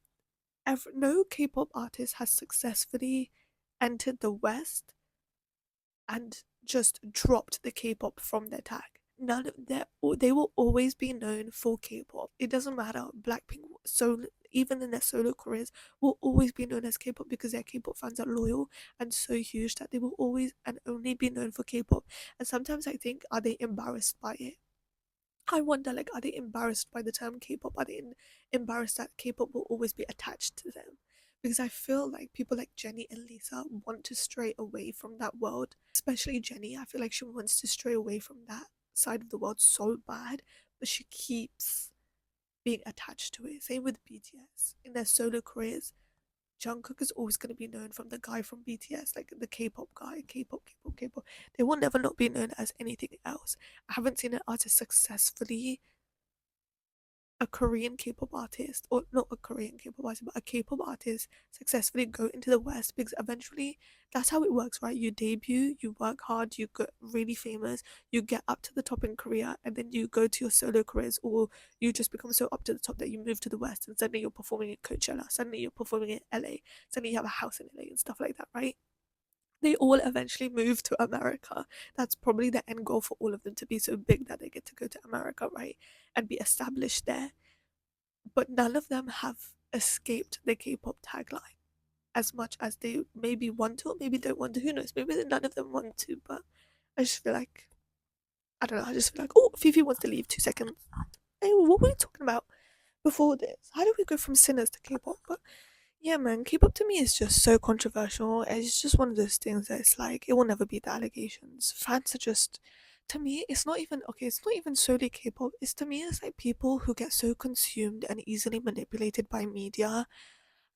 no K-pop artist has successfully entered the West and just dropped the K-pop from their tag. None of their They will always be known for K-pop. It doesn't matter. Blackpink, so even in their solo careers, will always be known as K-pop because their K-pop fans are loyal and so huge that they will always and only be known for K-pop. And sometimes I think, are they embarrassed by it? I wonder, like, are they embarrassed by the term K-pop? Are they embarrassed that K-pop will always be attached to them? Because I feel like people like Jennie and Lisa want to stray away from that world. Especially Jennie, I feel like she wants to stray away from that side of the world so bad, but she keeps being attached to it. Same with BTS. In their solo careers, Jungkook is always going to be known from the guy from BTS, like the K-pop guy, K-pop, K-pop, K-pop. They will never not be known as anything else. I haven't seen an artist successfully, a Korean K-pop artist, or not a Korean K-pop artist, but a K-pop artist successfully go into the West, because eventually that's how it works, right? You debut, you work hard, you get really famous, you get up to the top in Korea, and then you go to your solo careers, or you just become so up to the top that you move to the West, and suddenly you're performing in Coachella, suddenly you're performing in LA, suddenly you have a house in LA and stuff like that, right? They all eventually move to America. That's probably the end goal for all of them, to be so big that they get to go to America, right? And be established there. But none of them have escaped the K-pop tagline as much as they maybe want to, or maybe don't want to. Who knows? Maybe none of them want to, but I just feel like, I don't know, I just feel like, oh, Fifi wants to leave 2 seconds. Hey, what were we talking about before this? How do we go from sinners to K-pop? But yeah, man, K-pop to me is just so controversial. It's just one of those things that it's like, it will never beat the allegations. Fans are just, to me, it's not even, okay, it's not even solely K-pop. It's, to me, it's like people who get so consumed and easily manipulated by media.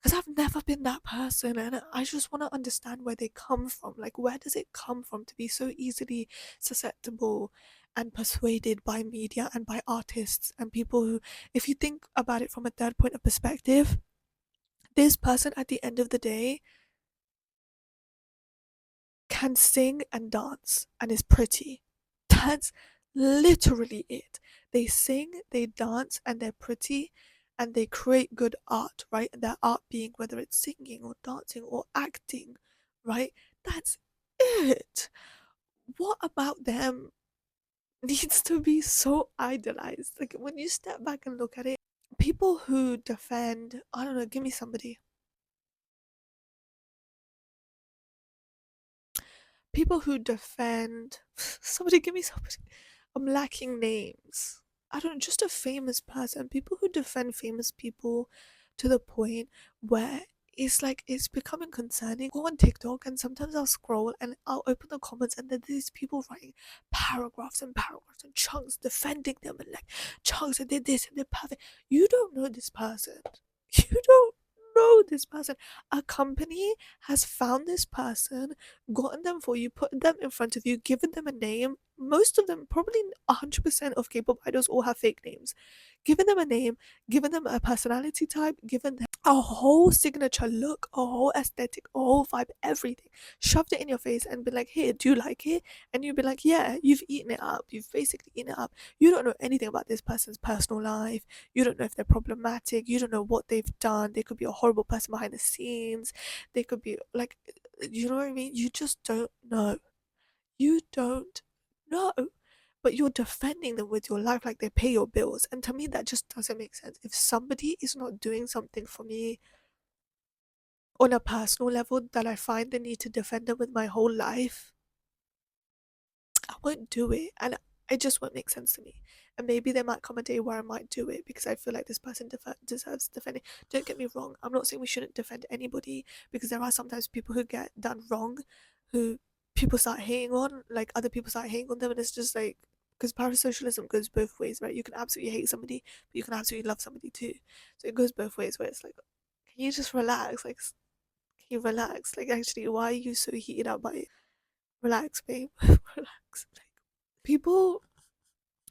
Because I've never been that person, and I just want to understand where they come from. Like, where does it come from to be so easily susceptible and persuaded by media and by artists and people who, if you think about it from a third point of perspective, this person at the end of the day can sing and dance and is pretty. That's literally it. They sing, they dance, and they're pretty, and they create good art, right? And their art being whether it's singing or dancing or acting, right? That's it. What about them needs to be so idolized? Like, when you step back and look at it, people who defend, I don't know, give me somebody. People who defend, somebody give me somebody. I'm lacking names. I don't, just a famous person. People who defend famous people to the point where it's like, it's becoming concerning. I go on TikTok and sometimes I'll scroll and I'll open the comments, and then these people writing paragraphs and paragraphs and chunks defending them, and like, chunks, and they're this and they're perfect. You don't know this person. You don't know this person. A company has found this person, gotten them for you, put them in front of you, given them a name, most of them, probably 100% of K-pop idols all have fake names. Giving them a name, giving them a personality type, giving them a whole signature look, a whole aesthetic, a whole vibe, everything, shoved it in your face and be like, "Here, do you like it?" And you'd be like, "Yeah." You've eaten it up. You've basically eaten it up. You don't know anything about this person's personal life. You don't know if they're problematic. You don't know what they've done. They could be a horrible person behind the scenes. They could be like, you know what I mean? You just don't know. You don't know. But you're defending them with your life like they pay your bills. And to me, that just doesn't make sense. If somebody is not doing something for me on a personal level that I find the need to defend them with my whole life, I won't do it. And it just won't make sense to me. And maybe there might come a day where I might do it because I feel like this person deserves defending. Don't get me wrong. I'm not saying we shouldn't defend anybody, because there are sometimes people who get done wrong, who people start hating on, like other people start hating on them. And it's just like, because parasocialism goes both ways, right? You can absolutely hate somebody, but you can absolutely love somebody too. So it goes both ways, where it's like, can you just relax? Like, can you relax? Like, actually, why are you so heated up by it? Relax, babe. Relax. Like, people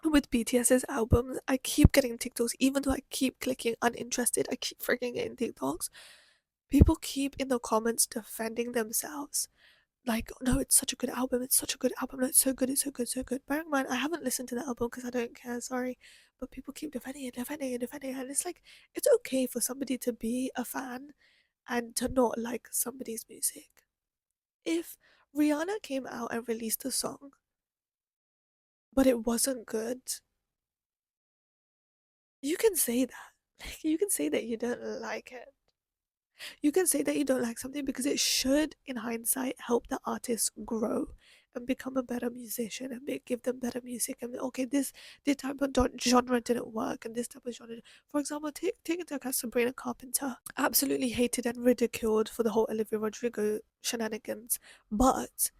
with BTS's albums, I keep getting TikToks, even though I keep clicking uninterested, I keep freaking getting TikToks. People keep in the comments defending themselves. Like, no, it's such a good album, it's such a good album, no, it's so good, it's so good, so good. Bearing in mind, I haven't listened to the album because I don't care, sorry. But people keep defending it, defending it, defending it. And it's like, it's okay for somebody to be a fan and to not like somebody's music. If Rihanna came out and released a song, but it wasn't good, you can say that. Like, you can say that you don't like it. You can say that you don't like something because it should, in hindsight, help the artist grow and become a better musician and give them better music. And okay, this type of genre didn't work, and this type of genre. For example, take into account Sabrina Carpenter, absolutely hated and ridiculed for the whole Olivia Rodrigo shenanigans, but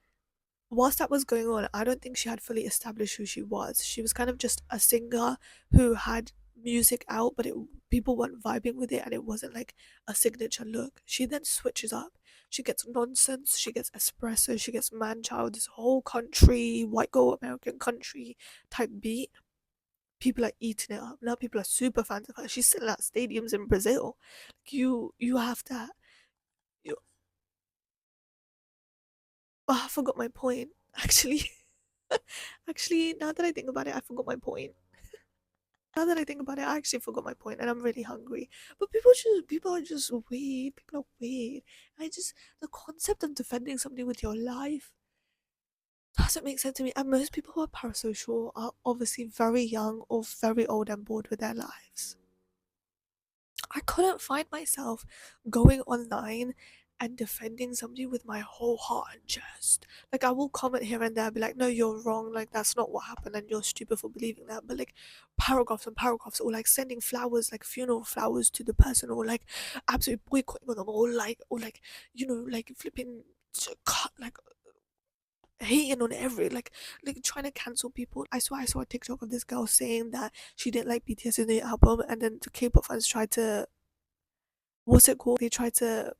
whilst that was going on, I don't think she had fully established who she was. She was kind of just a singer who had music out, but people weren't vibing with it, and it wasn't like a signature look. She then switches up. She gets nonsense. She gets espresso. She gets man-child. This whole country, white girl American country type beat. People are eating it up. Now people are super fans of her. She's selling out stadiums in Brazil. Like, you have to. You, oh, I forgot my point. Actually, actually, now that I think about it, I forgot my point. Now that I think about it, I actually forgot my point, and I'm really hungry. But people are just weird. People are weird. I just, the concept of defending somebody with your life doesn't make sense to me. And most people who are parasocial are obviously very young or very old and bored with their lives. I couldn't find myself going online and defending somebody with my whole heart and chest. Like, I will comment here and there, be like, no, you're wrong, like that's not what happened and you're stupid for believing that. But like, paragraphs and paragraphs, or like sending flowers, like funeral flowers to the person, or like absolutely boycotting them, or like, you know, like flipping cut, like hating on like trying to cancel people. I saw a TikTok of this girl saying that she didn't like BTS's new album, and then the K-pop fans tried to, what's it called? They tried to,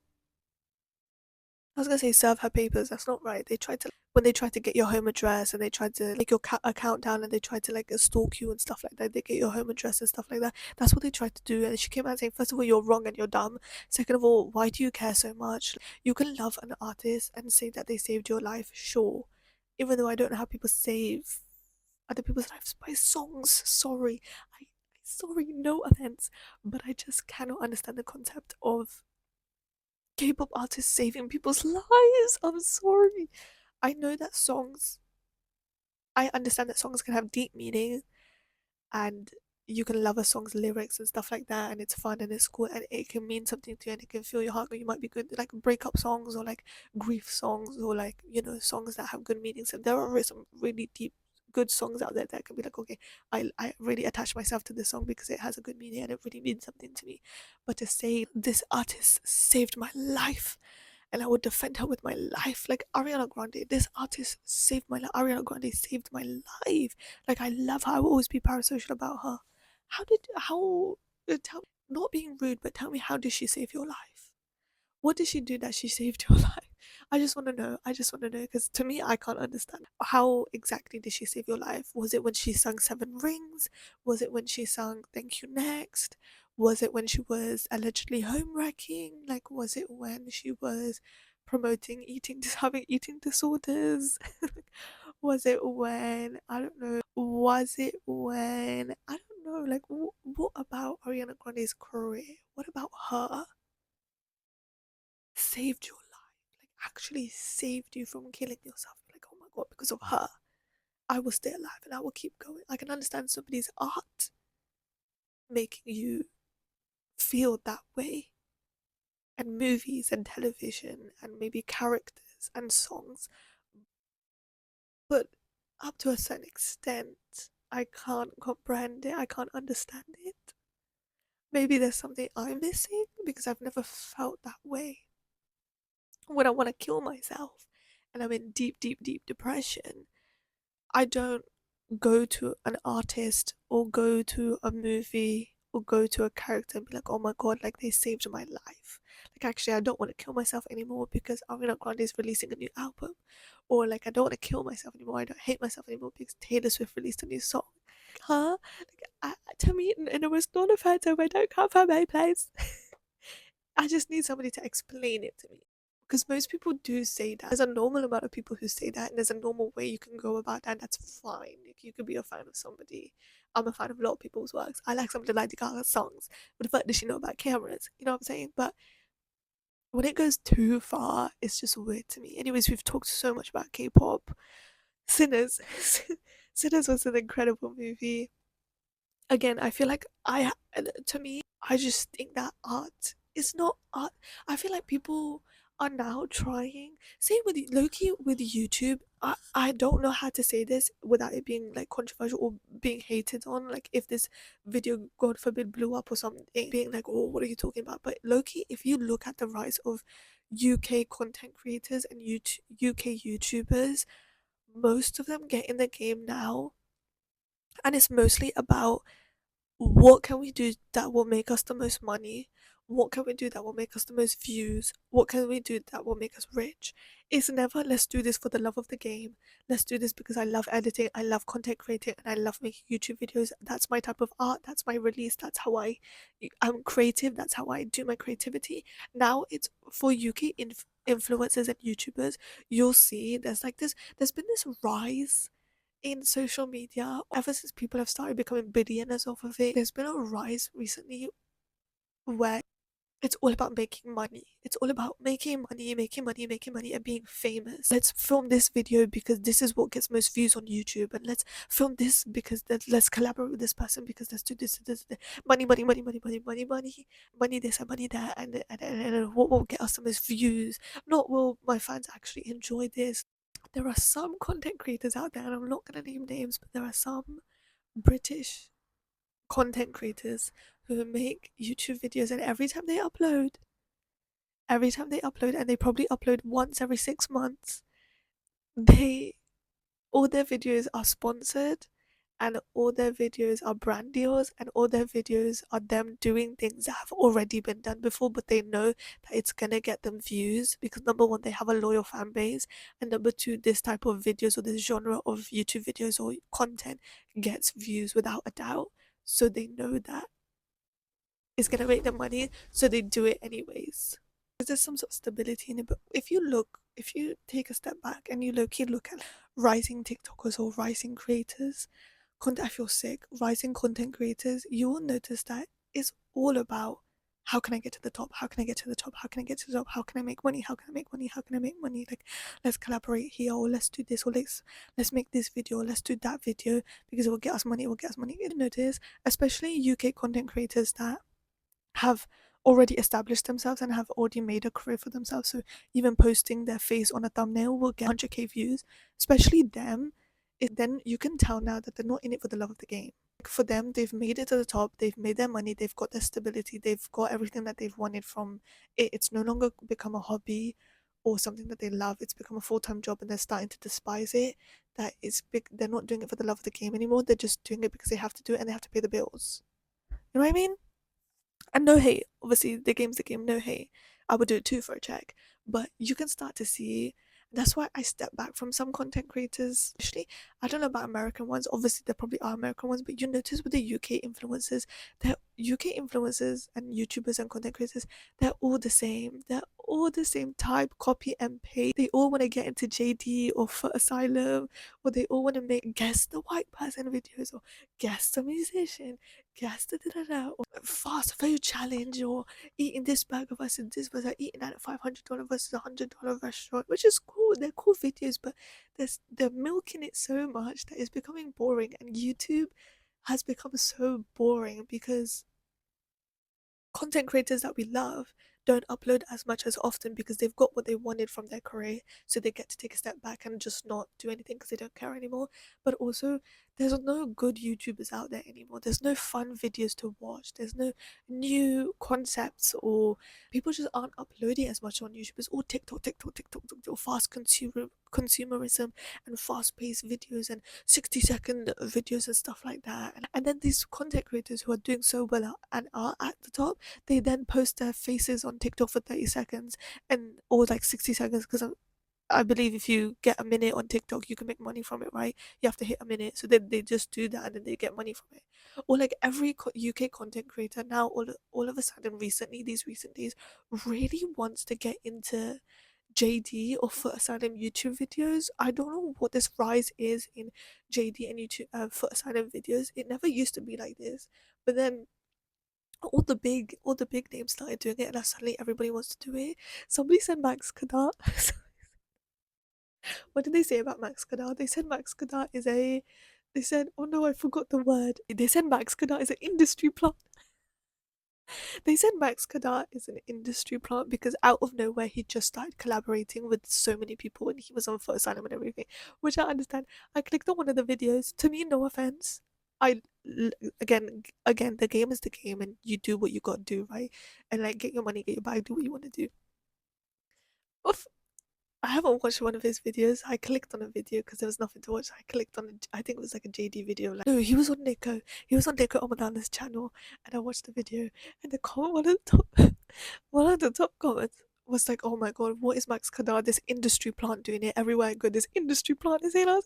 I was gonna say serve her papers. That's not right. They tried to, when they tried to get your home address, and they tried to take your account down, and they tried to like stalk you and stuff like that. They get your home address and stuff like that. That's what they tried to do. And she came out saying, first of all, you're wrong and you're dumb. Second of all, why do you care so much? You can love an artist and say that they saved your life, sure. Even though I don't know how people save other people's lives by songs. Sorry. Sorry, no offense. But I just cannot understand the concept of K-pop artists saving people's lives. I'm sorry. I know that songs, I understand that songs can have deep meaning, and you can love a song's lyrics and stuff like that, and it's fun and it's cool and it can mean something to you and it can fill your heart. You might be good, like breakup songs or like grief songs, or like, you know, songs that have good meanings. And there are some really deep good songs out there that can be like, okay, I really attach myself to this song because it has a good meaning and it really means something to me. But to say this artist saved my life and I would defend her with my life. Like Ariana Grande, this artist saved my life. Ariana Grande saved my life. Like, I love her. I will always be parasocial about her. How, not being rude, but tell me, how did she save your life? What did she do that she saved your life? I just want to know. I just want to know, because to me, I can't understand. How exactly did she save your life? Was it when she sung Seven Rings? Was it when she sung Thank You Next? Was it when she was allegedly home wrecking? Like, was it when she was promoting having eating disorders? Was it when, I don't know, was it when, I don't know, like, what about Ariana Grande's career? What about her saved your life? Like, actually saved you from killing yourself? Like, oh my god, because of her, I will stay alive and I will keep going. I can understand somebody's art making you feel that way, and movies and television and maybe characters and songs, but up to a certain extent, I can't comprehend it, I can't understand it. Maybe there's something I'm missing because I've never felt that way. When I want to kill myself and I'm in deep, deep, deep depression, I don't go to an artist or go to a movie or go to a character and be like, oh my god, like they saved my life. Like, actually, I don't want to kill myself anymore because Ariana Grande is releasing a new album. Or like, I don't want to kill myself anymore. I don't hate myself anymore because Taylor Swift released a new song. Huh? Like, to me, in a most non-offensive, I don't come from my place. I just need somebody to explain it to me. Because most people do say that. There's a normal amount of people who say that, and there's a normal way you can go about that, and that's fine. Like, you could be a fan of somebody. I'm a fan of a lot of people's works. I like some of the Lady Gaga songs, but the fact does she know about cameras? You know what I'm saying? But when it goes too far, it's just weird to me. Anyways, we've talked so much about K-pop. Sinners. Sinners was an incredible movie. Again, I feel like to me, I just think that art is not art. I feel like people are now trying, same with Loki with YouTube. I don't know how to say this without it being like controversial or being hated on. Like, if this video, God forbid, blew up or something, being like, oh, what are you talking about? But Loki, if you look at the rise of UK content creators and UK YouTubers, most of them get in the game now, and it's mostly about what can we do that will make us the most money? What can we do that will make us the most views? What can we do that will make us rich? It's never, let's do this for the love of the game. Let's do this because I love editing, I love content creating, and I love making YouTube videos. That's my type of art, that's my release, that's how I'm creative, that's how I do my creativity. Now it's for UK influencers and YouTubers. You'll see there's been this rise in social media ever since people have started becoming billionaires off of it. There's been a rise recently where it's all about making money. It's all about making money, making money, making money, and being famous. Let's film this video because this is what gets most views on YouTube, and let's film this because let's collaborate with this person because let's do this. Money, money, money, money, money, money, money, money this and money that, and what will get us the most views? Not will my fans actually enjoy this. There are some content creators out there, and I'm not going to name names, but there are some British content creators who make YouTube videos, and every time they upload, and they probably upload once every 6 months, they all their videos are sponsored, and all their videos are brand deals, and all their videos are them doing things that have already been done before, but they know that it's gonna get them views because, number one, they have a loyal fan base, and number two, this type of videos or this genre of YouTube videos or content gets views without a doubt, so they know that it's gonna make them money, so they do it anyways. There's some sort of stability in it. But if you take a step back and you look at rising TikTokers or rising creators, I feel sick, rising content creators, you will notice that it's all about, how can I get to the top? How can I get to the top? How can I get to the top? How can I make money? How can I make money? How can I make money? Like, let's collaborate here, or let's do this, or let's make this video, or let's do that video because it will get us money, it will get us money. You notice, especially UK content creators that have already established themselves and have already made a career for themselves. So even posting their face on a thumbnail will get 100k views, especially them. Then you can tell now that they're not in it for the love of the game. Like, for them, they've made it to the top, they've made their money, they've got their stability, they've got everything that they've wanted from it. It's no longer become a hobby or something that they love, it's become a full-time job, and they're starting to despise it. That it's big, they're not doing it for the love of the game anymore, they're just doing it because they have to do it and they have to pay the bills. You know what I mean? And no hate, obviously the game's the game, no hate. I would do it too for a check. But you can start to see, that's why I step back from some content creators. Actually, I don't know about American ones. Obviously, there probably are American ones, but you notice with the UK influencers, that UK influencers and YouTubers and content creators, they're all the same. They're all the same type, copy and paste. They all want to get into JD or for Asylum, or they all want to make guess the white person videos, or guess the musician, guess the da da da, or fast food challenge, or eating this burger versus this versus eating at a $500 versus $100 restaurant, which is cool. They're cool videos, but they're milking it so much that it's becoming boring, and YouTube has become so boring because content creators that we love don't upload as much as often because they've got what they wanted from their career, so they get to take a step back and just not do anything because they don't care anymore. But also, there's no good YouTubers out there anymore. There's no fun videos to watch. There's no new concepts, or people just aren't uploading as much on YouTube. It's all TikTok, fast consumerism and fast-paced videos and 60-second videos and stuff like that. And then these content creators who are doing so well and are at the top, they then post their faces on TikTok for 30 seconds and or like 60 seconds, because I believe if you get a minute on TikTok, you can make money from it, right? You have to hit a minute, so then they just do that and then they get money from it. Or like every UK content creator now, all of a sudden, recently, these recent days, really wants to get into JD or Foot Asylum YouTube videos. I don't know what this rise is in JD and YouTube Foot Asylum videos. It never used to be like this, but then all the big names started doing it, and now suddenly everybody wants to do it. Somebody said Max Kadar. What did they say about Max Kadar? They said Max Kadar is a. They said, oh no, I forgot the word. They said Max Kadar is an industry plant. They said Max Kadar is an industry plant because out of nowhere he just started collaborating with so many people and he was on Foot Asylum and everything, which I understand. I clicked on one of the videos. To me, no offense. I again, the game is the game, and you do what you got to do, right? And like, get your money, get your bag, do what you want to do. Oof. I haven't watched one of his videos. I clicked on a video because there was nothing to watch. I clicked on, I think it was like a JD video. Like, no, he was on Nico. He was on Nico Omanana's channel, and I watched the video. And the comment, one of the top comments was like, "Oh my god, what is Max Kadar, this industry plant, doing it everywhere I go? This industry plant is here."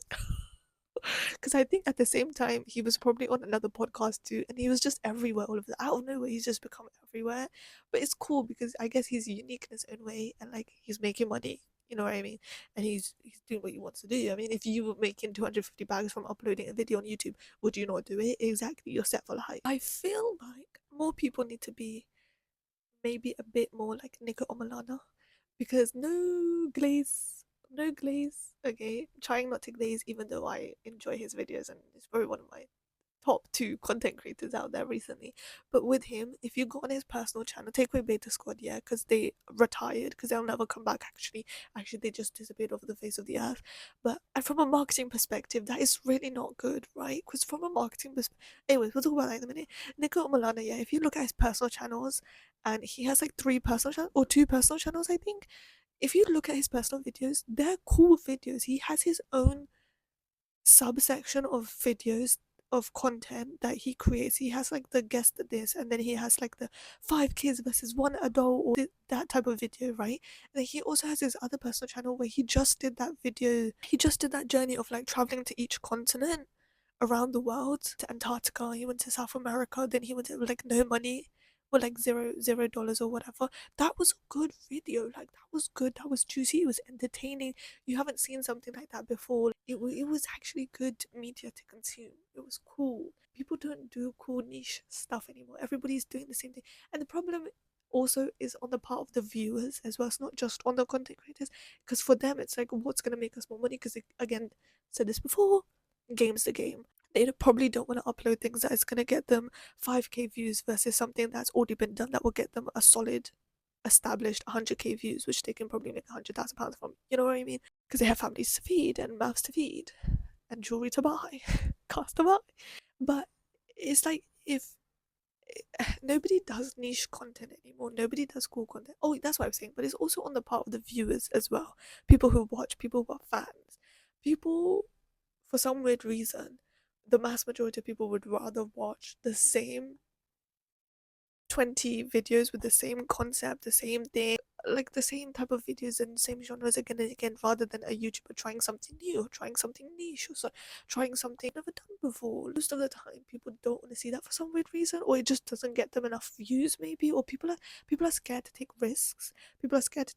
Because I think at the same time he was probably on another podcast too, and he was just everywhere, all of that out of nowhere. He's just become everywhere, but it's cool because I guess he's unique in his own way, and like he's making money. You know what I mean? And he's doing what he wants to do. I mean, if you were making 250 bags from uploading a video on YouTube, would you not do it? Exactly, you're set for life. I feel like more people need to be maybe a bit more like Nico Omalana, because no glaze. Okay, trying not to glaze, even though I enjoy his videos and he's probably one of my top two content creators out there recently. But with him, if you go on his personal channel, take away Beta Squad, yeah, because they retired, because they'll never come back. Actually, they just disappeared off the face of the earth. But and from a marketing perspective, that is really not good, right? Because from a marketing perspective, anyways, we'll talk about that in a minute. Nico Malana, yeah, if you look at his personal channels, and he has like three personal channels or two personal channels, I think. If you look at his personal videos, they're cool videos. He has his own subsection of videos of content that he creates. He has like the guest at this, and then he has like the 5 kids versus one adult, or that type of video, right? And then he also has his other personal channel where he just did that video. He just did that journey of like traveling to each continent around the world, to Antarctica. He went to South America. Then he went to like no money. Or like $0 or whatever. That was a good video. Like, that was good. That was juicy. It was entertaining. You haven't seen something like that before. It was actually good media to consume. It was cool. People don't do cool niche stuff anymore. Everybody's doing the same thing. And the problem also is on the part of the viewers as well. It's not just on the content creators. Because for them, it's like, what's going to make us more money? Because, again, said this before, game's the game. They probably don't want to upload things that is going to get them 5k views versus something that's already been done that will get them a solid established 100k views, which they can probably make £100,000 from. You know what I mean? Because they have families to feed and mouths to feed and jewelry to buy, cars to buy. But it's like, if nobody does niche content anymore, nobody does cool content. Oh, that's what I'm saying. But it's also on the part of the viewers as well. People who watch, people who are fans, people, for some weird reason, the mass majority of people would rather watch the same 20 videos with the same concept, the same thing, like the same type of videos and same genres again and again, rather than a YouTuber trying something new or trying something niche or so, trying something never done before. Most of the time people don't want to see that for some weird reason, or it just doesn't get them enough views maybe, or people are scared to take risks. People are scared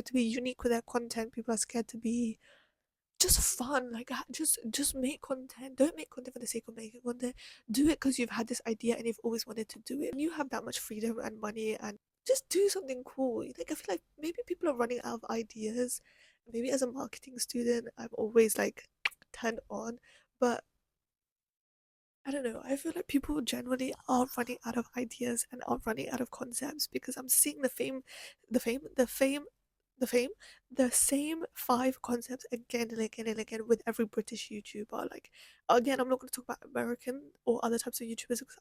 to be unique with their content. People are scared to be just fun. Like, just make content. Don't make content for the sake of making content. Do it because you've had this idea and you've always wanted to do it. And you have that much freedom and money, and just do something cool. Like, I feel like maybe people are running out of ideas. Maybe as a marketing student I'm always like turned on, but I don't know. I feel like people generally are running out of ideas and are running out of concepts, because I'm seeing the fame, the fame, the fame, the same five concepts again and again and again with every British YouTuber. Like, again, I'm not going to talk about American or other types of YouTubers because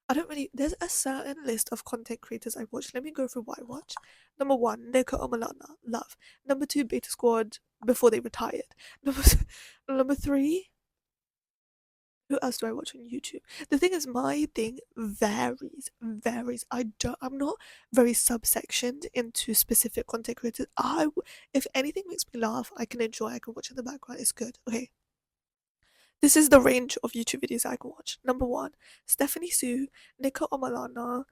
I don't really. There's a certain list of content creators I watch. Let me go through what I watch. Number one, Nico Omalana, love. Number two, Beta Squad before they retired. Number three, who else do I watch on YouTube? The thing is, my thing varies. I'm not very subsectioned into specific content creators. If anything makes me laugh, I can enjoy, I can watch in the background, it's good. Okay. This is the range of YouTube videos I can watch. Number one, Stephanie Sue, Nika Omalana,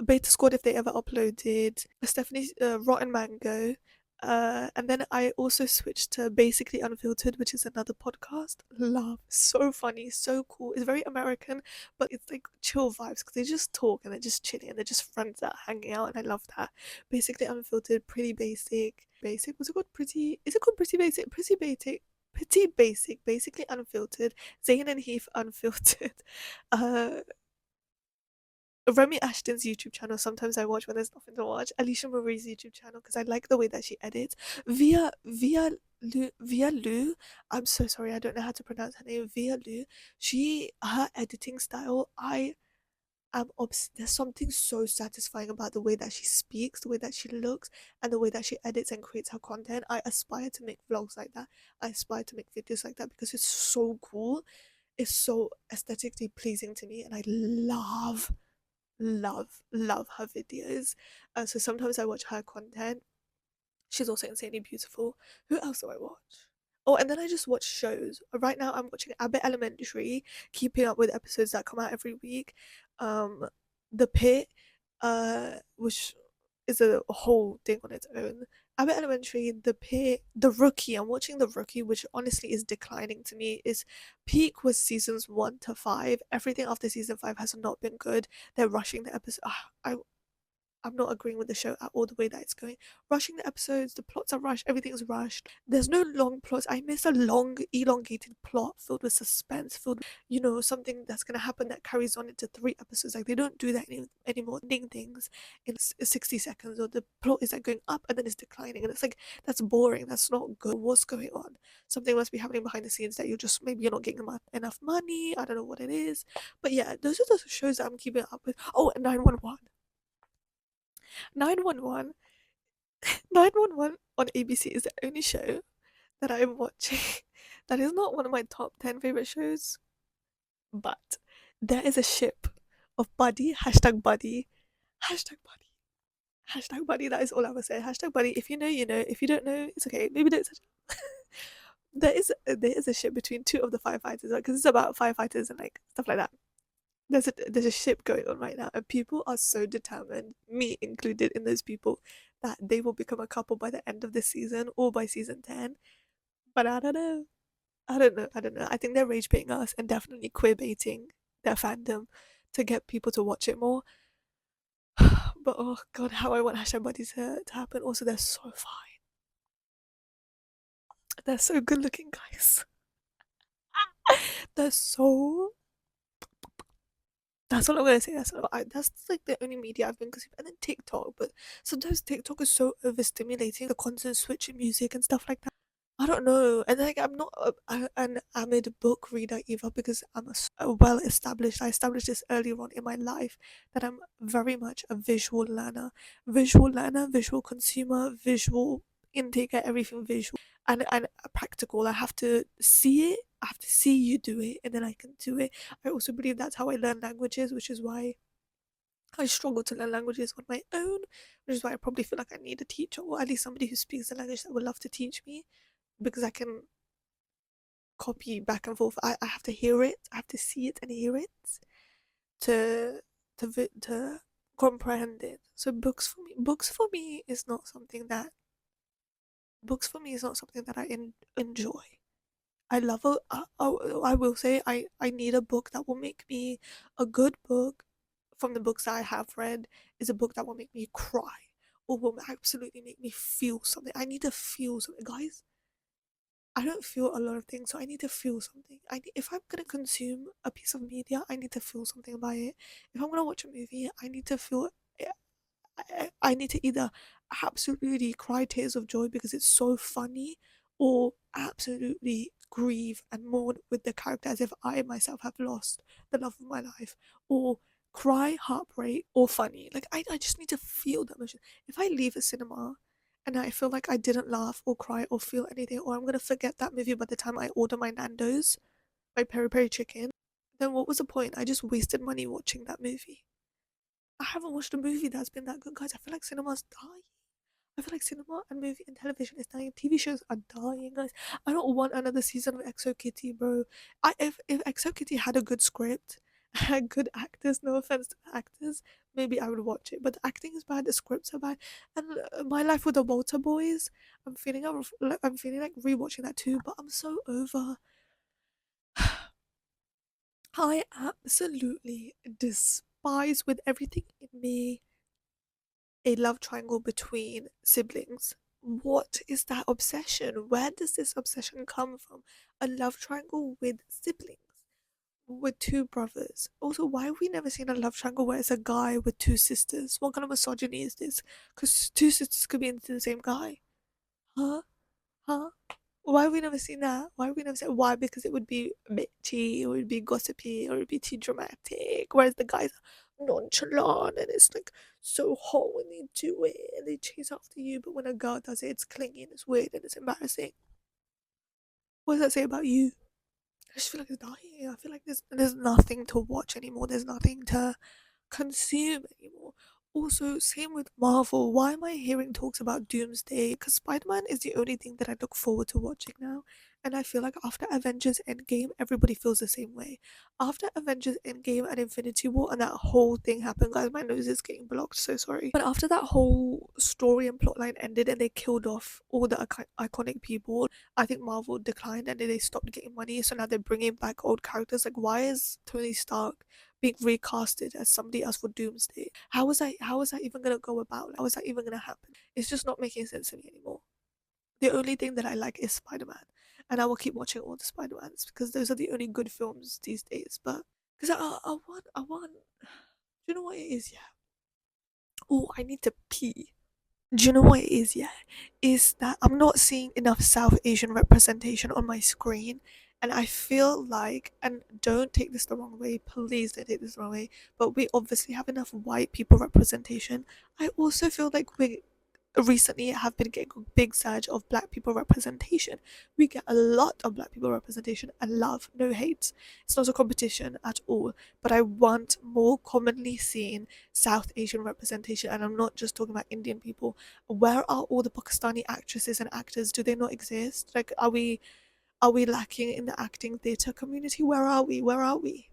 Beta Squad if they ever uploaded, Stephanie Rotten Mango, and then I also switched to Basically Unfiltered, which is another podcast. Love, so funny, so cool. It's very American, but it's like chill vibes because they just talk and they're just chilling and they're just friends that are hanging out, and I love that. Basically Unfiltered, Pretty Basic, Basic. Was it called Pretty? Is it called Pretty Basic? Pretty Basic. Pretty Basic, Basically Unfiltered, Zayn and Heath Unfiltered, uh, Remy Ashton's YouTube channel. Sometimes I watch when there's nothing to watch. Alicia Marie's YouTube channel because I like the way that she edits. Via Lu. I'm so sorry, I don't know how to pronounce her name. Via Lu. Her editing style. I am There's something so satisfying about the way that she speaks, the way that she looks, and the way that she edits and creates her content. I aspire to make vlogs like that. I aspire to make videos like that because it's so cool. It's so aesthetically pleasing to me, and I love her videos. So sometimes I watch her content. She's also insanely beautiful. Who else do I watch? Oh, and then I just watch shows. Right now I'm watching Abbott Elementary, keeping up with episodes that come out every week. um The Pit, which is a whole thing on its own. Abbott Elementary, The Pit, The Rookie. I'm watching The Rookie, which honestly is declining to me. Is Peak was seasons 1 to 5. Everything after season 5 has not been good. They're rushing the episode. I'm not agreeing with the show at all, the way that it's going. Rushing the episodes, the plots are rushed, everything's rushed. There's no long plots. I miss a long, elongated plot filled with suspense, filled with, something that's gonna happen that carries on into 3 episodes. Like, they don't do that anymore. Ending things in 60 seconds, or the plot is like going up and then it's declining, and it's like, that's boring. That's not good. What's going on? Something must be happening behind the scenes that maybe you're not getting enough money. I don't know what it is, but yeah, those are the shows that I'm keeping up with. Oh, and 911. 911 911 on ABC is the only show that I'm watching that is not one of my top 10 favorite shows, but there is a ship of Buddy, hashtag Buddy, hashtag Buddy. That is all I will say. Hashtag Buddy. If you know, you know. If you don't know, it's okay. Maybe don't. There is a ship between two of the firefighters, right? Because it's about firefighters and like stuff like that. There's a ship going on right now, and people are so determined, me included in those people, that they will become a couple by the end of the season or by season 10. But I don't know. I don't know. I think they're rage baiting us and definitely queer baiting their fandom to get people to watch it more. But oh god, how I want hashtag buddies to happen. Also, they're so fine. They're so good looking, guys. They're so That's all I'm gonna say. That's like the only media I've been consuming, and then TikTok. But sometimes TikTok is so overstimulating. The constant switch in music and stuff like that. I don't know, and like I'm not an avid book reader either, because I'm a well established. I established this earlier on in my life that I'm very much a visual learner, visual consumer, visual intake, everything visual and practical. I have to see it. I have to see you do it, and then I can do it. I also believe that's how I learn languages, which is why I struggle to learn languages on my own, which is why I probably feel like I need a teacher, or at least somebody who speaks the language that would love to teach me, because I can copy back and forth. I have to hear it, I have to see it and hear it to to comprehend it. So books for me is not something that I enjoy. I love a I will say I need a book that will make me a good book from the books that I have read is a book that will make me cry or will absolutely make me feel something. I need to feel something, guys. I don't feel a lot of things, so I need to feel something. If I'm gonna consume a piece of media, I need to feel something about it. If I'm gonna watch a movie, I need to feel. I need to either absolutely cry tears of joy because it's so funny, or absolutely grieve and mourn with the character as if I myself have lost the love of my life, or cry heartbreak or funny. Like I just need to feel that emotion. If I leave a cinema and I feel like I didn't laugh or cry or feel anything, or I'm gonna forget that movie by the time I order my Nando's, my peri peri chicken, then what was the point? I just wasted money watching that movie. I haven't watched a movie that's been that good, guys. I feel like cinema's dying. I feel like cinema and movie and television is dying. TV shows are dying, guys. I don't want another season of Exo Kitty, bro. If Exo Kitty had a good script, had good actors, no offense to the actors, maybe I would watch it. But the acting is bad, the scripts are bad, and My Life with the Walter Boys. I'm feeling like rewatching that too. But I'm so over. I absolutely despise with everything in me a love triangle between siblings. What is that obsession? Where does this obsession come from? A love triangle with siblings, with two brothers. Also, why have we never seen a love triangle where it's a guy with two sisters? What kind of misogyny is this? Because two sisters could be into the same guy. Huh? Huh? Why have we never seen that? Why have we never seen why? Because it would be bitchy, it would be gossipy, or it would be too dramatic. Whereas the guys are nonchalant and it's like so hot when they do it and they chase after you, but when a girl does it, it's clingy and it's weird and it's embarrassing. What does that say about you? I just feel like it's dying. I feel like there's nothing to watch anymore. There's nothing to consume anymore. Also, same with Marvel. Why am I hearing talks about Doomsday? Because Spider Man is the only thing that I look forward to watching now. And I feel like after Avengers Endgame, everybody feels the same way. After Avengers Endgame and Infinity War and that whole thing happened, guys, my nose is getting blocked, so sorry. But after that whole story and plotline ended and they killed off all the iconic people, I think Marvel declined and they stopped getting money. So now they're bringing back old characters. Like, why is Tony Stark being recasted as somebody else for Doomsday? How is that even gonna go about? How is that even gonna happen? It's just not making sense to me anymore. The only thing that I like is Spider-Man, and I will keep watching all the Spider-Mans because those are the only good films these days. But because I want. Do you know what it is? Yeah. Oh, I need to pee. Do you know what it is? Yeah, is that I'm not seeing enough South Asian representation on my screen, and I feel like, and don't take this the wrong way, please don't take this the wrong way, but we obviously have enough white people representation. I also feel like we recently have been getting a big surge of black people representation. We get a lot of black people representation and love, no hate. It's not a competition at all, but I want more commonly seen South Asian representation, and I'm not just talking about Indian people. Where are all the Pakistani actresses and actors? Do they not exist? Like, are we lacking in the acting theatre community? Where are we? Where are we?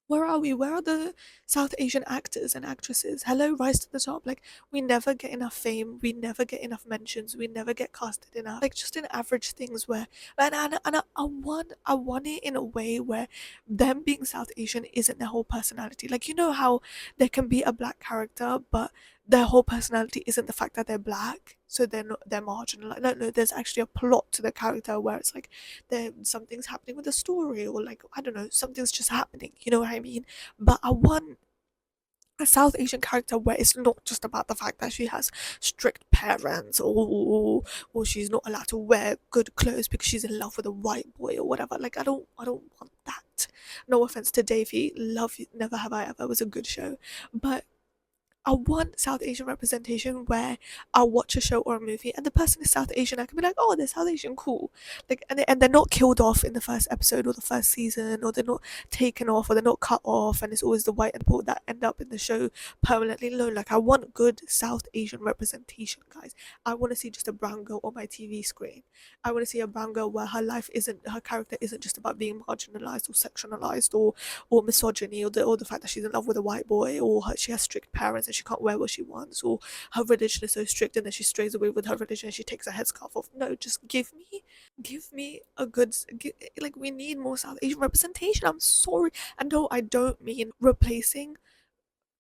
Where are we? Where are the South Asian actors and actresses? Hello, rise to the top. Like, we never get enough fame, we never get enough mentions, we never get casted enough. Like, just in average things where, and I want it in a way where them being South Asian isn't their whole personality. Like, you know how there can be a black character, but their whole personality isn't the fact that they're black, so they're marginal. Like, no, there's actually a plot to the character where it's like something's happening with the story, or like, I don't know, something's just happening, you know what I mean? But I want a South Asian character where it's not just about the fact that she has strict parents, or she's not allowed to wear good clothes because she's in love with a white boy or whatever. Like, I don't want that. No offense to Davey, love you, Never Have I Ever was a good show, but I want South Asian representation where I'll watch a show or a movie and the person is South Asian. I can be like, oh, they're South Asian, cool. Like, and they're not killed off in the first episode or the first season, or they're not taken off, or they're not cut off, and it's always the white and poor that end up in the show permanently alone. Like, I want good South Asian representation, guys. I want to see just a brown girl on my TV screen. I want to see a brown girl where her character isn't just about being marginalized or sexualized or misogyny, or the fact that she's in love with a white boy, or she has strict parents and she can't wear what she wants, or her religion is so strict and then she strays away with her religion and she takes her headscarf off. No, just give me a good, like, we need more South Asian representation. I'm sorry. And no, I don't mean replacing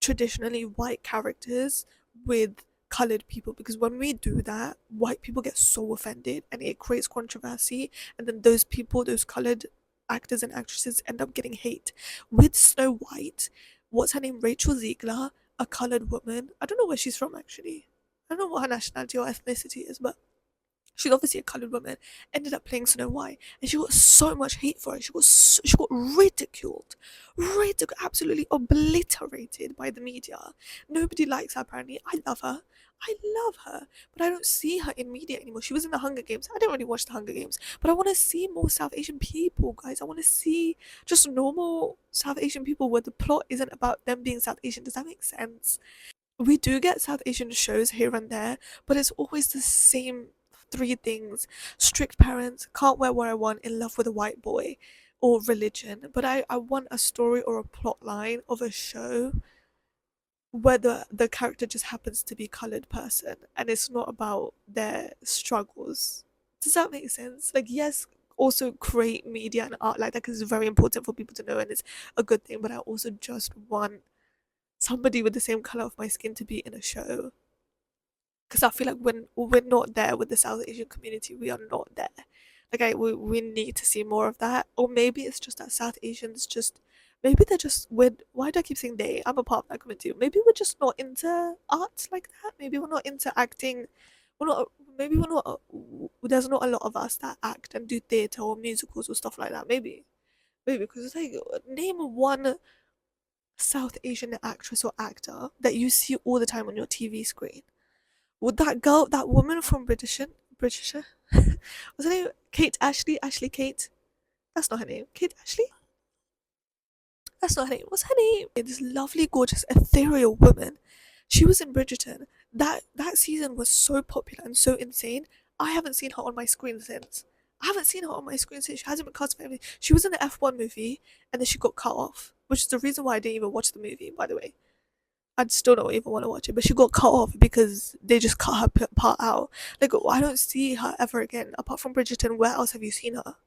traditionally white characters with colored people, because when we do that, white people get so offended and it creates controversy, and then those people, those colored actors and actresses, end up getting hate. With Snow White, what's her name, Rachel Ziegler, a colored woman, I don't know where she's from actually, I don't know what her nationality or ethnicity is, but she's obviously a colored woman, ended up playing Snow White, and she got so much hate for it. She got ridiculed, absolutely obliterated by the media. Nobody likes her apparently. I love her, but I don't see her in media anymore. She was in the Hunger Games. I don't really watch the Hunger Games, but I want to see more South Asian people, guys. I want to see just normal South Asian people where the plot isn't about them being South Asian. Does that make sense? We do get South Asian shows here and there, but it's always the same three things: strict parents, can't wear what I want, in love with a white boy, or religion. But I want a story or a plot line of a show where the character just happens to be colored person and it's not about their struggles. Does that make sense? Like, yes, also create media and art like that because it's very important for people to know and it's a good thing, but I also just want somebody with the same color of my skin to be in a show, because I feel like when we're not there with the South Asian community, we are not there. Like, we need to see more of that. Or maybe it's just that South Asians just, maybe they're just with, why do I keep saying they? I'm a part of that community. Maybe we're just not into arts like that. Maybe we're not into acting. We're not. Maybe we're not. There's not a lot of us that act and do theatre or musicals or stuff like that. Maybe because it's like, name one South Asian actress or actor that you see all the time on your TV screen. Would that girl, that woman from British, what's her name? Kate Ashley? Ashley Kate? That's not her name. Kate Ashley? That's not her name. What's her name? This lovely, gorgeous, ethereal woman. She was in Bridgerton. That season was so popular and so insane. I haven't seen her on my screen since. I haven't seen her on my screen since. She hasn't been cast for anything. She was in the F1 movie and then she got cut off, which is the reason why I didn't even watch the movie, by the way. I'd still don't even want to watch it, but she got cut off because they just cut her part out. Like, I don't see her ever again apart from Bridgerton. Where else have you seen her?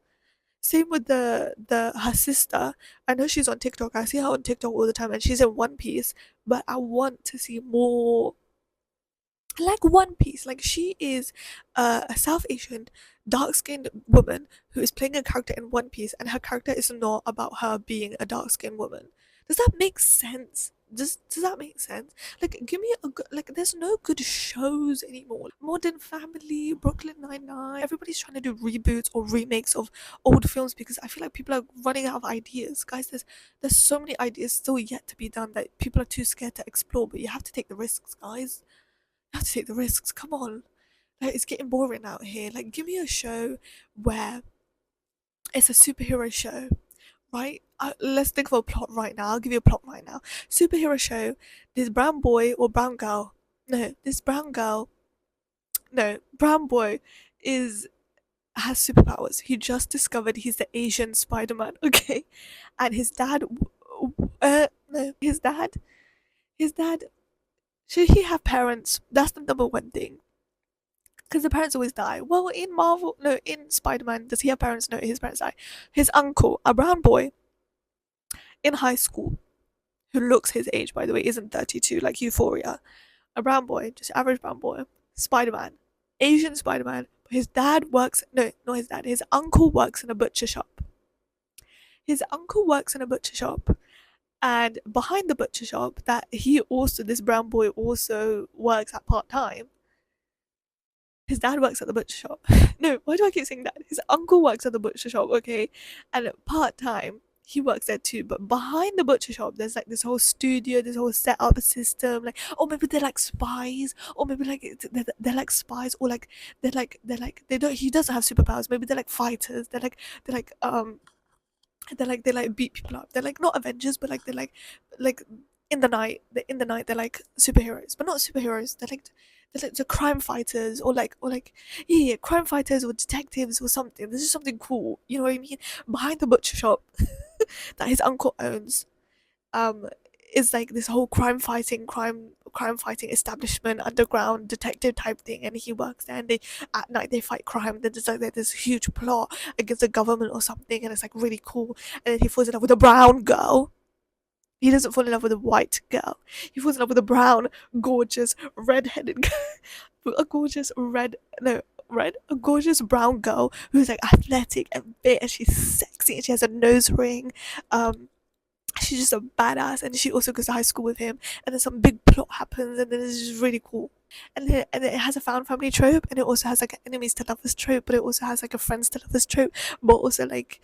Same with the her sister. I know she's on TikTok. I see her on TikTok all the time, and she's in One Piece. But I want to see more like One Piece. Like, she is a South Asian dark skinned woman who is playing a character in One Piece, and her character is not about her being a dark skinned woman. Does that make sense? Does that make sense? Like, give me a good, like, there's no good shows anymore. Modern Family, Brooklyn Nine-Nine. Everybody's trying to do reboots or remakes of old films because I feel like people are running out of ideas. Guys, there's so many ideas still yet to be done that people are too scared to explore, but you have to take the risks, guys. You have to take the risks. Come on. Like, it's getting boring out here. Like, give me a show where it's a superhero show, right? Let's think of a plot right now. I'll give you a plot right now. Superhero show. This brown boy or brown girl. No, this brown girl. No, brown boy is has superpowers. He just discovered he's the Asian Spider-Man. Okay, and his dad. No, his dad. Should he have parents? That's the number one thing. Because the parents always die. Well, in Marvel, no, in Spider-Man, does he have parents? No, his parents die. His uncle, a brown boy in high school, who looks his age, by the way, isn't 32 like Euphoria. A brown boy, just average brown boy, Spider-Man, Asian Spider-Man. His dad works, no, not his dad, his uncle works in a butcher shop. His uncle works in a butcher shop, and behind the butcher shop, that he also, this brown boy also works at part-time. His dad works at the butcher shop. No, why do I keep saying that? His uncle works at the butcher shop, okay? And part time, he works there too. But behind the butcher shop, there's like this whole studio, this whole setup system. Like, or maybe they're like spies, or maybe like they're like spies, or like they don't. He doesn't have superpowers. Maybe they're like fighters. They're like they like beat people up. They're like not Avengers, but like like in the night. In the night, they're like superheroes, but not superheroes. They're like the crime fighters, or like yeah, crime fighters or detectives or something. This is something cool. You know what I mean? Behind the butcher shop that his uncle owns, um, is like this whole crime fighting establishment, underground detective type thing, and he works there. And they at night they fight crime. Then there's like this huge plot against the government or something, and it's like really cool. And then he falls in love with a brown girl. He doesn't fall in love with a white girl. He falls in love with a brown, gorgeous, red-headed, a gorgeous red, no, red, a gorgeous brown girl who's like athletic and fit, and she's sexy, and she has a nose ring. Um, she's just a badass, and she also goes to high school with him. And then some big plot happens, and then it's just really cool. And then it has a found family trope, and it also has like an enemies to lovers trope, but it also has like a friends to lovers trope, but also like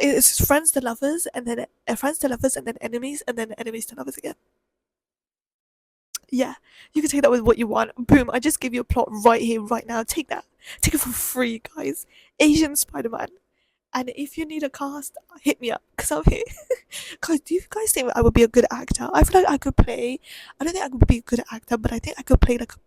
it's friends to lovers, and then friends to lovers, and then enemies to lovers again. Yeah, you can take that with what you want. Boom! I just gave you a plot right here, right now. Take it for free, guys. Asian Spider-Man. And if you need a cast, hit me up because I'm here. Guys, do you guys think I would be a good actor? I feel like I could play. I don't think I could be a good actor, but I think I could play like a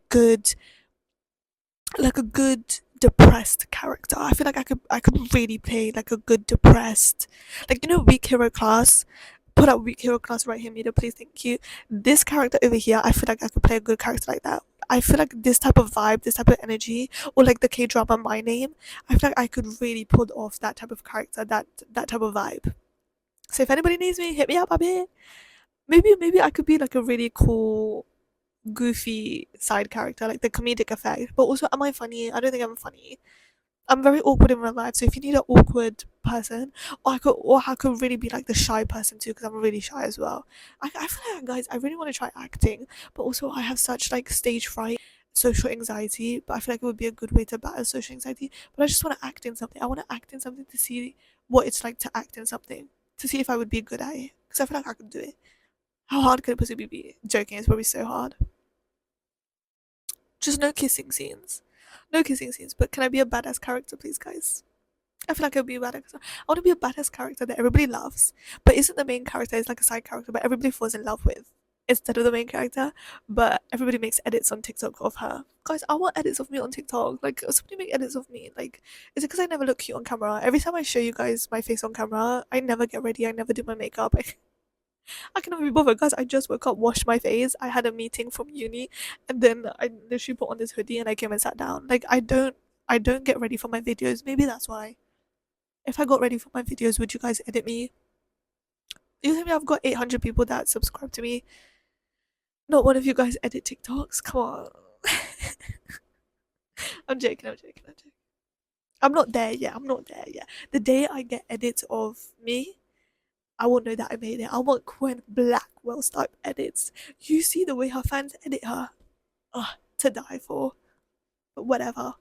good depressed character. I feel like I could really play like a good depressed, like weak hero class. Put up weak hero class right here, Mida. Please, thank you. This character over here, I feel like I could play a good character like that. I feel like this type of vibe, this type of energy, or like the K drama My Name. I feel like I could really pull off that type of character, that type of vibe. So if anybody needs me, hit me up. I'm here. Maybe I could be like a really cool goofy side character, like the comedic effect. But also, am I funny? I don't think I'm funny. I'm very awkward in real life, so if you need an awkward person, or I could really be like the shy person too, because I'm really shy as well. I feel like, guys, I really want to try acting, but also I have such like stage fright, social anxiety. But I feel like it would be a good way to battle social anxiety. But I just want to act in something. I want to act in something to see what it's like to act in something, to see if I would be good at it. Because I feel like I could do it. How hard could it possibly be? Joking, it's probably so hard. Just no kissing scenes. No kissing scenes, but can I be a badass character, please, guys? I feel like I would be a badass. I want to be a badass character that everybody loves, but isn't the main character, is like a side character, but everybody falls in love with instead of the main character. But everybody makes edits on TikTok of her. Guys, I want edits of me on TikTok. Like, somebody make edits of me. Like, is it because I never look cute on camera? Every time I show you guys my face on camera, I never get ready. I never do my makeup. I cannot be bothered, guys. I just woke up, washed my face. I had a meeting from uni, and then I literally put on this hoodie and I came and sat down. Like, I don't get ready for my videos. Maybe that's why. If I got ready for my videos, would you guys edit me? You tell me I've got 800 people that subscribe to me. Not one of you guys edit TikToks. Come on. I'm joking. I'm joking. I'm joking. I'm not there yet. I'm not there yet. The day I get edits of me, I won't know that I made it. I want Gwen Blackwell's type edits. You see the way her fans edit her? Ugh, to die for. But whatever.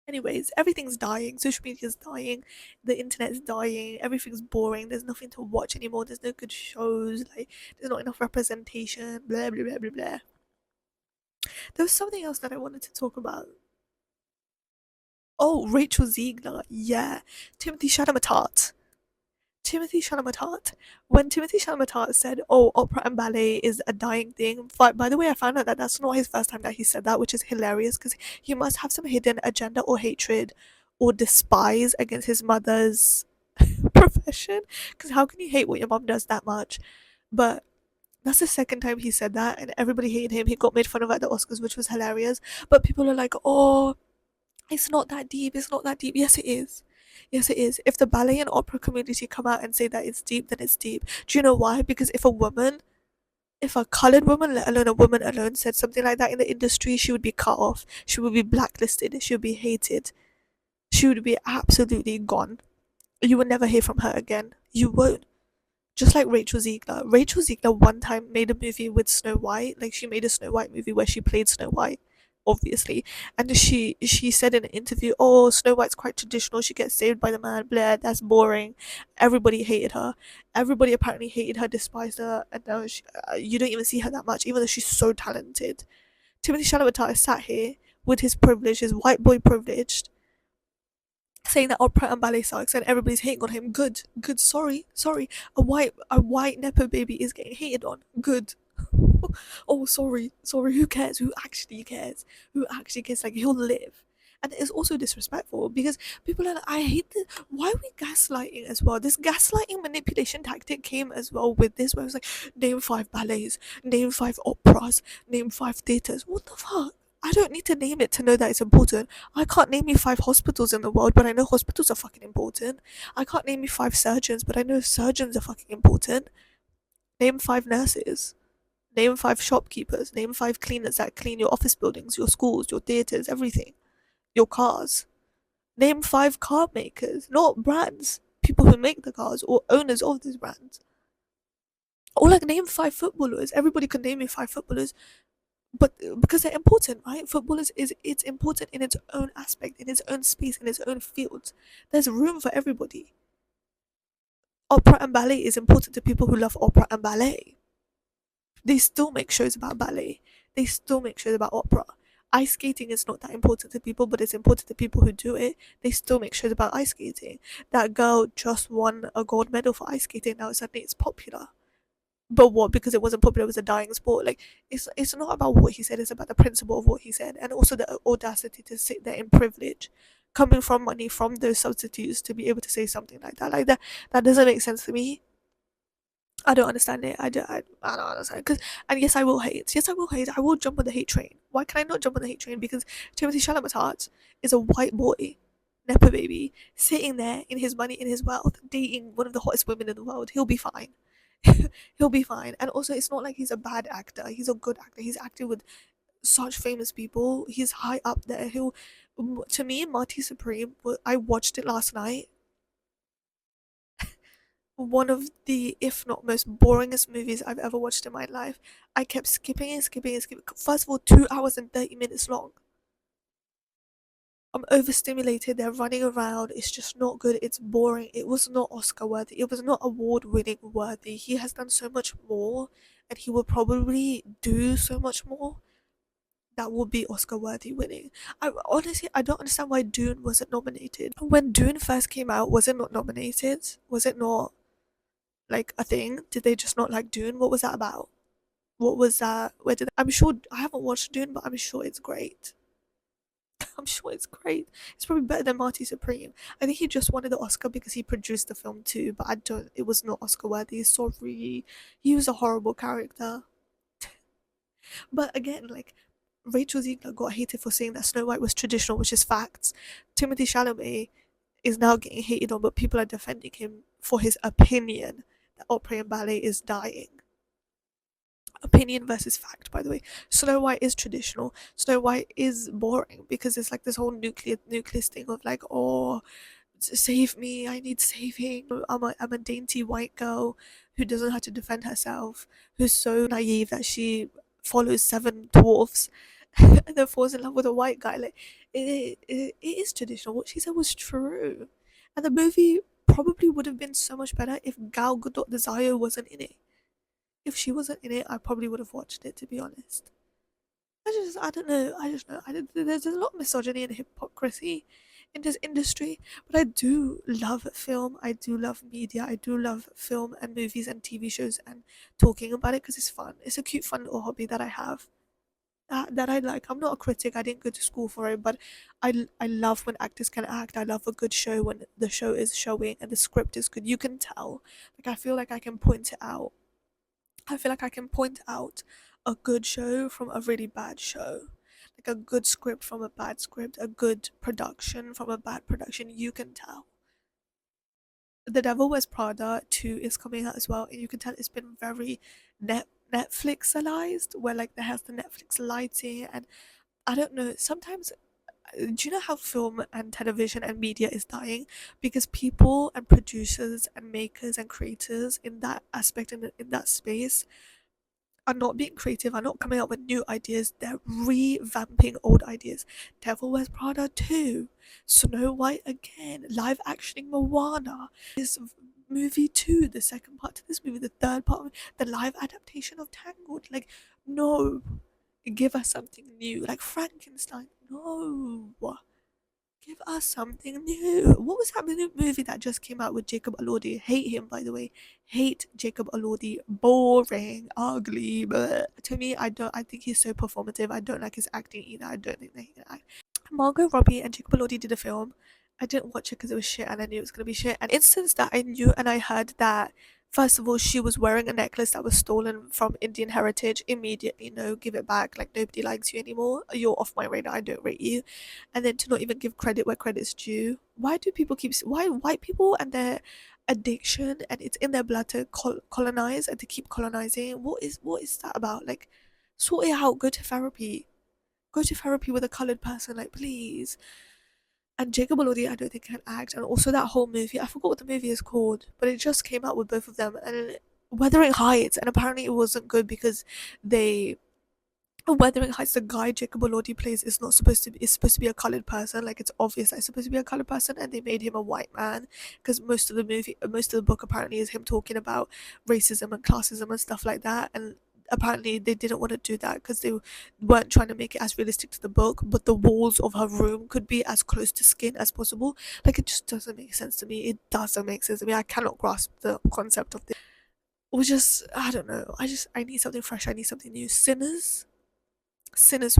Anyways, everything's dying. Social media's dying. The internet's dying. Everything's boring. There's nothing to watch anymore. There's no good shows. Like, there's not enough representation. Blah, blah, blah, blah, blah. There was something else that I wanted to talk about. Oh, Rachel Ziegler. Yeah. Timothy Chalamet. Timothy Chalamet. When Timothy Chalamet said, "Oh, opera and ballet is a dying thing," by the way, I found out that that's not his first time that he said that, which is hilarious because he must have some hidden agenda or hatred or despise against his mother's profession. Because how can you hate what your mom does that much? But that's the second time he said that, and everybody hated him. He got made fun of at the Oscars, which was hilarious. But people are like, "Oh, it's not that deep. It's not that deep." Yes, it is. Yes, it is. If the ballet and opera community come out and say that it's deep, then it's deep. Do you know why? Because if a colored woman, let alone a woman alone, said something like that in the industry, she would be cut off. She would be blacklisted. She would be hated. She would be absolutely gone. You will never hear from her again. You won't. Just like Rachel Ziegler. Rachel Ziegler one time made a movie with Snow White. Like, she made a Snow White movie where she played Snow White. obviously. And she said in an interview, oh, Snow White's quite traditional, she gets saved by the man, blah, that's boring. Everybody hated her. Everybody apparently hated her, despised her, and now you don't even see her that much, even though she's so talented. Timothy Chalamet is sat here with his privilege, his white boy privilege, saying that opera and ballet sucks and everybody's hating on him. Good, good. Sorry. A white nepo baby is getting hated on. Good. Oh, sorry. Who cares? Who actually cares? Who actually cares? Like, he'll live. And it's also disrespectful because people are like, I hate this. Why are we gaslighting as well? This gaslighting manipulation tactic came as well with this, where it was like, name 5 ballets, name 5 operas, name 5 theatres. What the fuck? I don't need to name it to know that it's important. I can't name you 5 hospitals in the world, but I know hospitals are fucking important. I can't name you 5 surgeons, but I know surgeons are fucking important. Name 5 nurses. Name 5 shopkeepers. Name 5 cleaners that clean your office buildings, your schools, your theatres, everything. Your cars. Name 5 car makers, not brands. People who make the cars or owners of these brands. Or like name 5 footballers. Everybody can name me 5 footballers, but because they're important, right? Football is it's important in its own aspect, in its own space, in its own field. There's room for everybody. Opera and ballet is important to people who love opera and ballet. They still make shows about ballet. They still make shows about opera. Ice skating is not that important to people, but it's important to people who do it. They still make shows about ice skating. That girl just won a gold medal for ice skating. Now suddenly it's popular. But what? Because it wasn't popular, it was a dying sport. Like, it's not about what he said, it's about the principle of what he said, and also the audacity to sit there in privilege, coming from money from those substitutes, to be able to say something like that. Like that doesn't make sense to me. I don't understand it. I don't understand. Cause, and yes, I will hate. Yes, I will hate. I will jump on the hate train. Why can I not jump on the hate train? Because Timothy Chalamet is a white boy, nepo baby, sitting there in his money, in his wealth, dating one of the hottest women in the world. He'll be fine. He'll be fine. And also, it's not like he's a bad actor. He's a good actor. He's acted with such famous people. He's high up there. To me, Marty Supreme, I watched it last night. One of the, if not most boringest movies I've ever watched in my life. I kept skipping and skipping and skipping. First of all, 2 hours and 30 minutes long. I'm overstimulated. They're running around. It's just not good. It's boring. It was not Oscar worthy. It was not award winning worthy. He has done so much more, and he will probably do so much more that will be Oscar worthy winning. I don't understand why Dune wasn't nominated. When Dune first came out, was it not nominated? Was it not like a thing? Did they just not like Dune? What was that about? What was that? I'm sure I haven't watched Dune, but I'm sure it's great. I'm sure it's great. It's probably better than Marty Supreme. I think he just wanted the Oscar because he produced the film too, but I don't. It was not Oscar worthy. Sorry, he was a horrible character. But again, like, Rachel Ziegler got hated for saying that Snow White was traditional, which is facts. Timothy Chalamet is now getting hated on, but people are defending him for his opinion that opera and ballet is dying. Opinion versus fact, by the way. Snow White is traditional. Snow White is boring because it's like this whole nucleus thing of like, oh, save me, I need saving. I'm a dainty white girl who doesn't know how to defend herself, who's so naive that she follows 7 dwarfs and then falls in love with a white guy. Like, it is traditional. What she said was true, and the movie probably would have been so much better if Gal Gadot Desire wasn't in it. If she wasn't in it, I probably would have watched it, to be honest. I don't know. There's a lot of misogyny and hypocrisy in this industry, but I do love film. I do love media. I do love film and movies and TV shows and talking about it because it's fun. It's a cute, fun little hobby that I have. That I like. I'm not a critic. I didn't go to school for it, but I love when actors can act. I love a good show when the show is showing and the script is good. You can tell. Like, I feel like I can point it out. I feel like I can point out a good show from a really bad show. Like a good script from a bad script, a good production from a bad production. You can tell. The Devil Wears Prada 2 is coming out as well, and you can tell it's been very Netflixalized, where like there has the Netflix lighting, and I don't know. Sometimes, do you know how film and television and media is dying because people and producers and makers and creators in that aspect, in that space, are not being creative, are not coming up with new ideas. They're revamping old ideas. Devil Wears Prada 2, Snow White again, live actioning Moana, this movie 2, the second part to this movie, the third part, the live adaptation of Tangled. Like, no, give us something new. Like Frankenstein, no. Give us something new. What was that new movie that just came out with Jacob Elordi? Hate him, by the way. Hate Jacob Elordi. Boring, ugly. But to me, I think he's so performative. I don't like his acting either. I don't think that he can act. Margot Robbie and Jacob Elordi did a film. I didn't watch it because it was shit, and I knew it was gonna be shit. An instance that I knew and I heard that, first of all, she was wearing a necklace that was stolen from Indian heritage. Immediately, no, give it back. Like, nobody likes you anymore. You're off my radar. I don't rate you. And then to not even give credit where credit's due. Why do people keep? Why white people and their addiction, and it's in their blood to colonize and to keep colonizing? What is that about? Like, sort it out. Go to therapy. Go to therapy with a colored person. Like, please. And Jacob Elordi, I don't think can act. And also that whole movie, I forgot what the movie is called, but it just came out with both of them. And Wuthering Heights, and apparently it wasn't good because they Wuthering Heights, the guy Jacob Elordi plays is supposed to be a colored person. Like, it's obvious that he's supposed to be a colored person, and they made him a white man because most of the book apparently is him talking about racism and classism and stuff like that. And apparently they didn't want to do that because they weren't trying to make it as realistic to the book, but the walls of her room could be as close to skin as possible. Like, it just doesn't make sense to me. It doesn't make sense to me. I cannot grasp the concept of this. Or just, I don't know. I need something fresh. I need something new. Sinners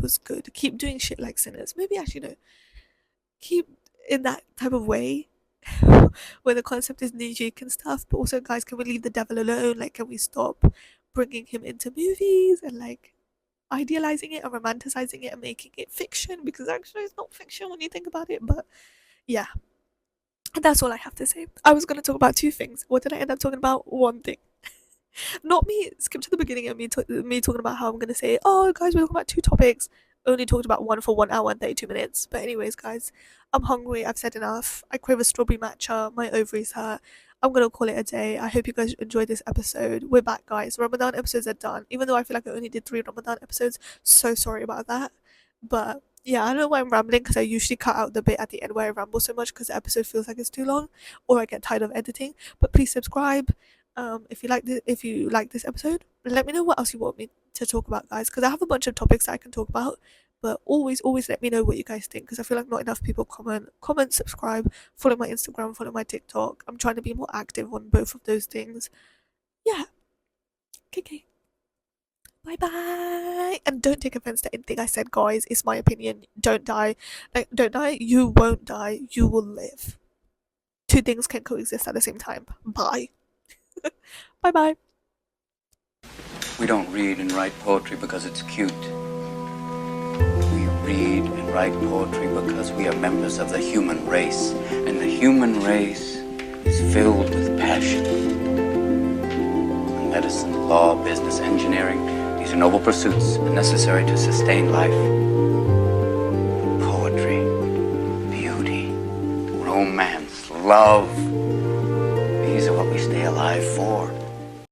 was good. Keep doing shit like Sinners. Maybe actually no. Keep in that type of way where the concept is new and stuff, but also, guys, can we leave the devil alone? Like, can we stop bringing him into movies and like idealizing it and romanticizing it and making it fiction, because actually it's not fiction when you think about it. But yeah, and that's all I have to say. I was going to talk about two things. What did I end up talking about? One thing. Not me. Skip to the beginning of me talking about how I'm going to say, oh guys, we're talking about two topics. Only talked about one for 1 hour and 32 minutes. But anyways, guys, I'm hungry. I've said enough. I crave a strawberry matcha. My ovaries hurt. I'm gonna call it a day. I hope you guys enjoyed this episode. We're back, guys. Ramadan episodes are done. Even though I feel like I only did 3 Ramadan episodes. So sorry about that. But yeah, I don't know why I'm rambling, because I usually cut out the bit at the end where I ramble so much because the episode feels like it's too long, or I get tired of editing. But please subscribe. If you like this episode, let me know what else you want me to talk about, guys, because I have a bunch of topics that I can talk about. But always let me know what you guys think, because I feel like not enough people comment, subscribe, follow my Instagram, follow my TikTok. I'm trying to be more active on both of those things. Yeah. Okay. Bye bye. And don't take offense to anything I said, guys. It's my opinion. Don't die. Like, don't die. You won't die. You will live. Two things can coexist at the same time. Bye. Bye bye. We don't read and write poetry because it's cute. We read and write poetry because we are members of the human race, and the human race is filled with passion. And medicine, law, business, engineering, these are noble pursuits and necessary to sustain life. Poetry, beauty, romance, love, these are what we stay alive for.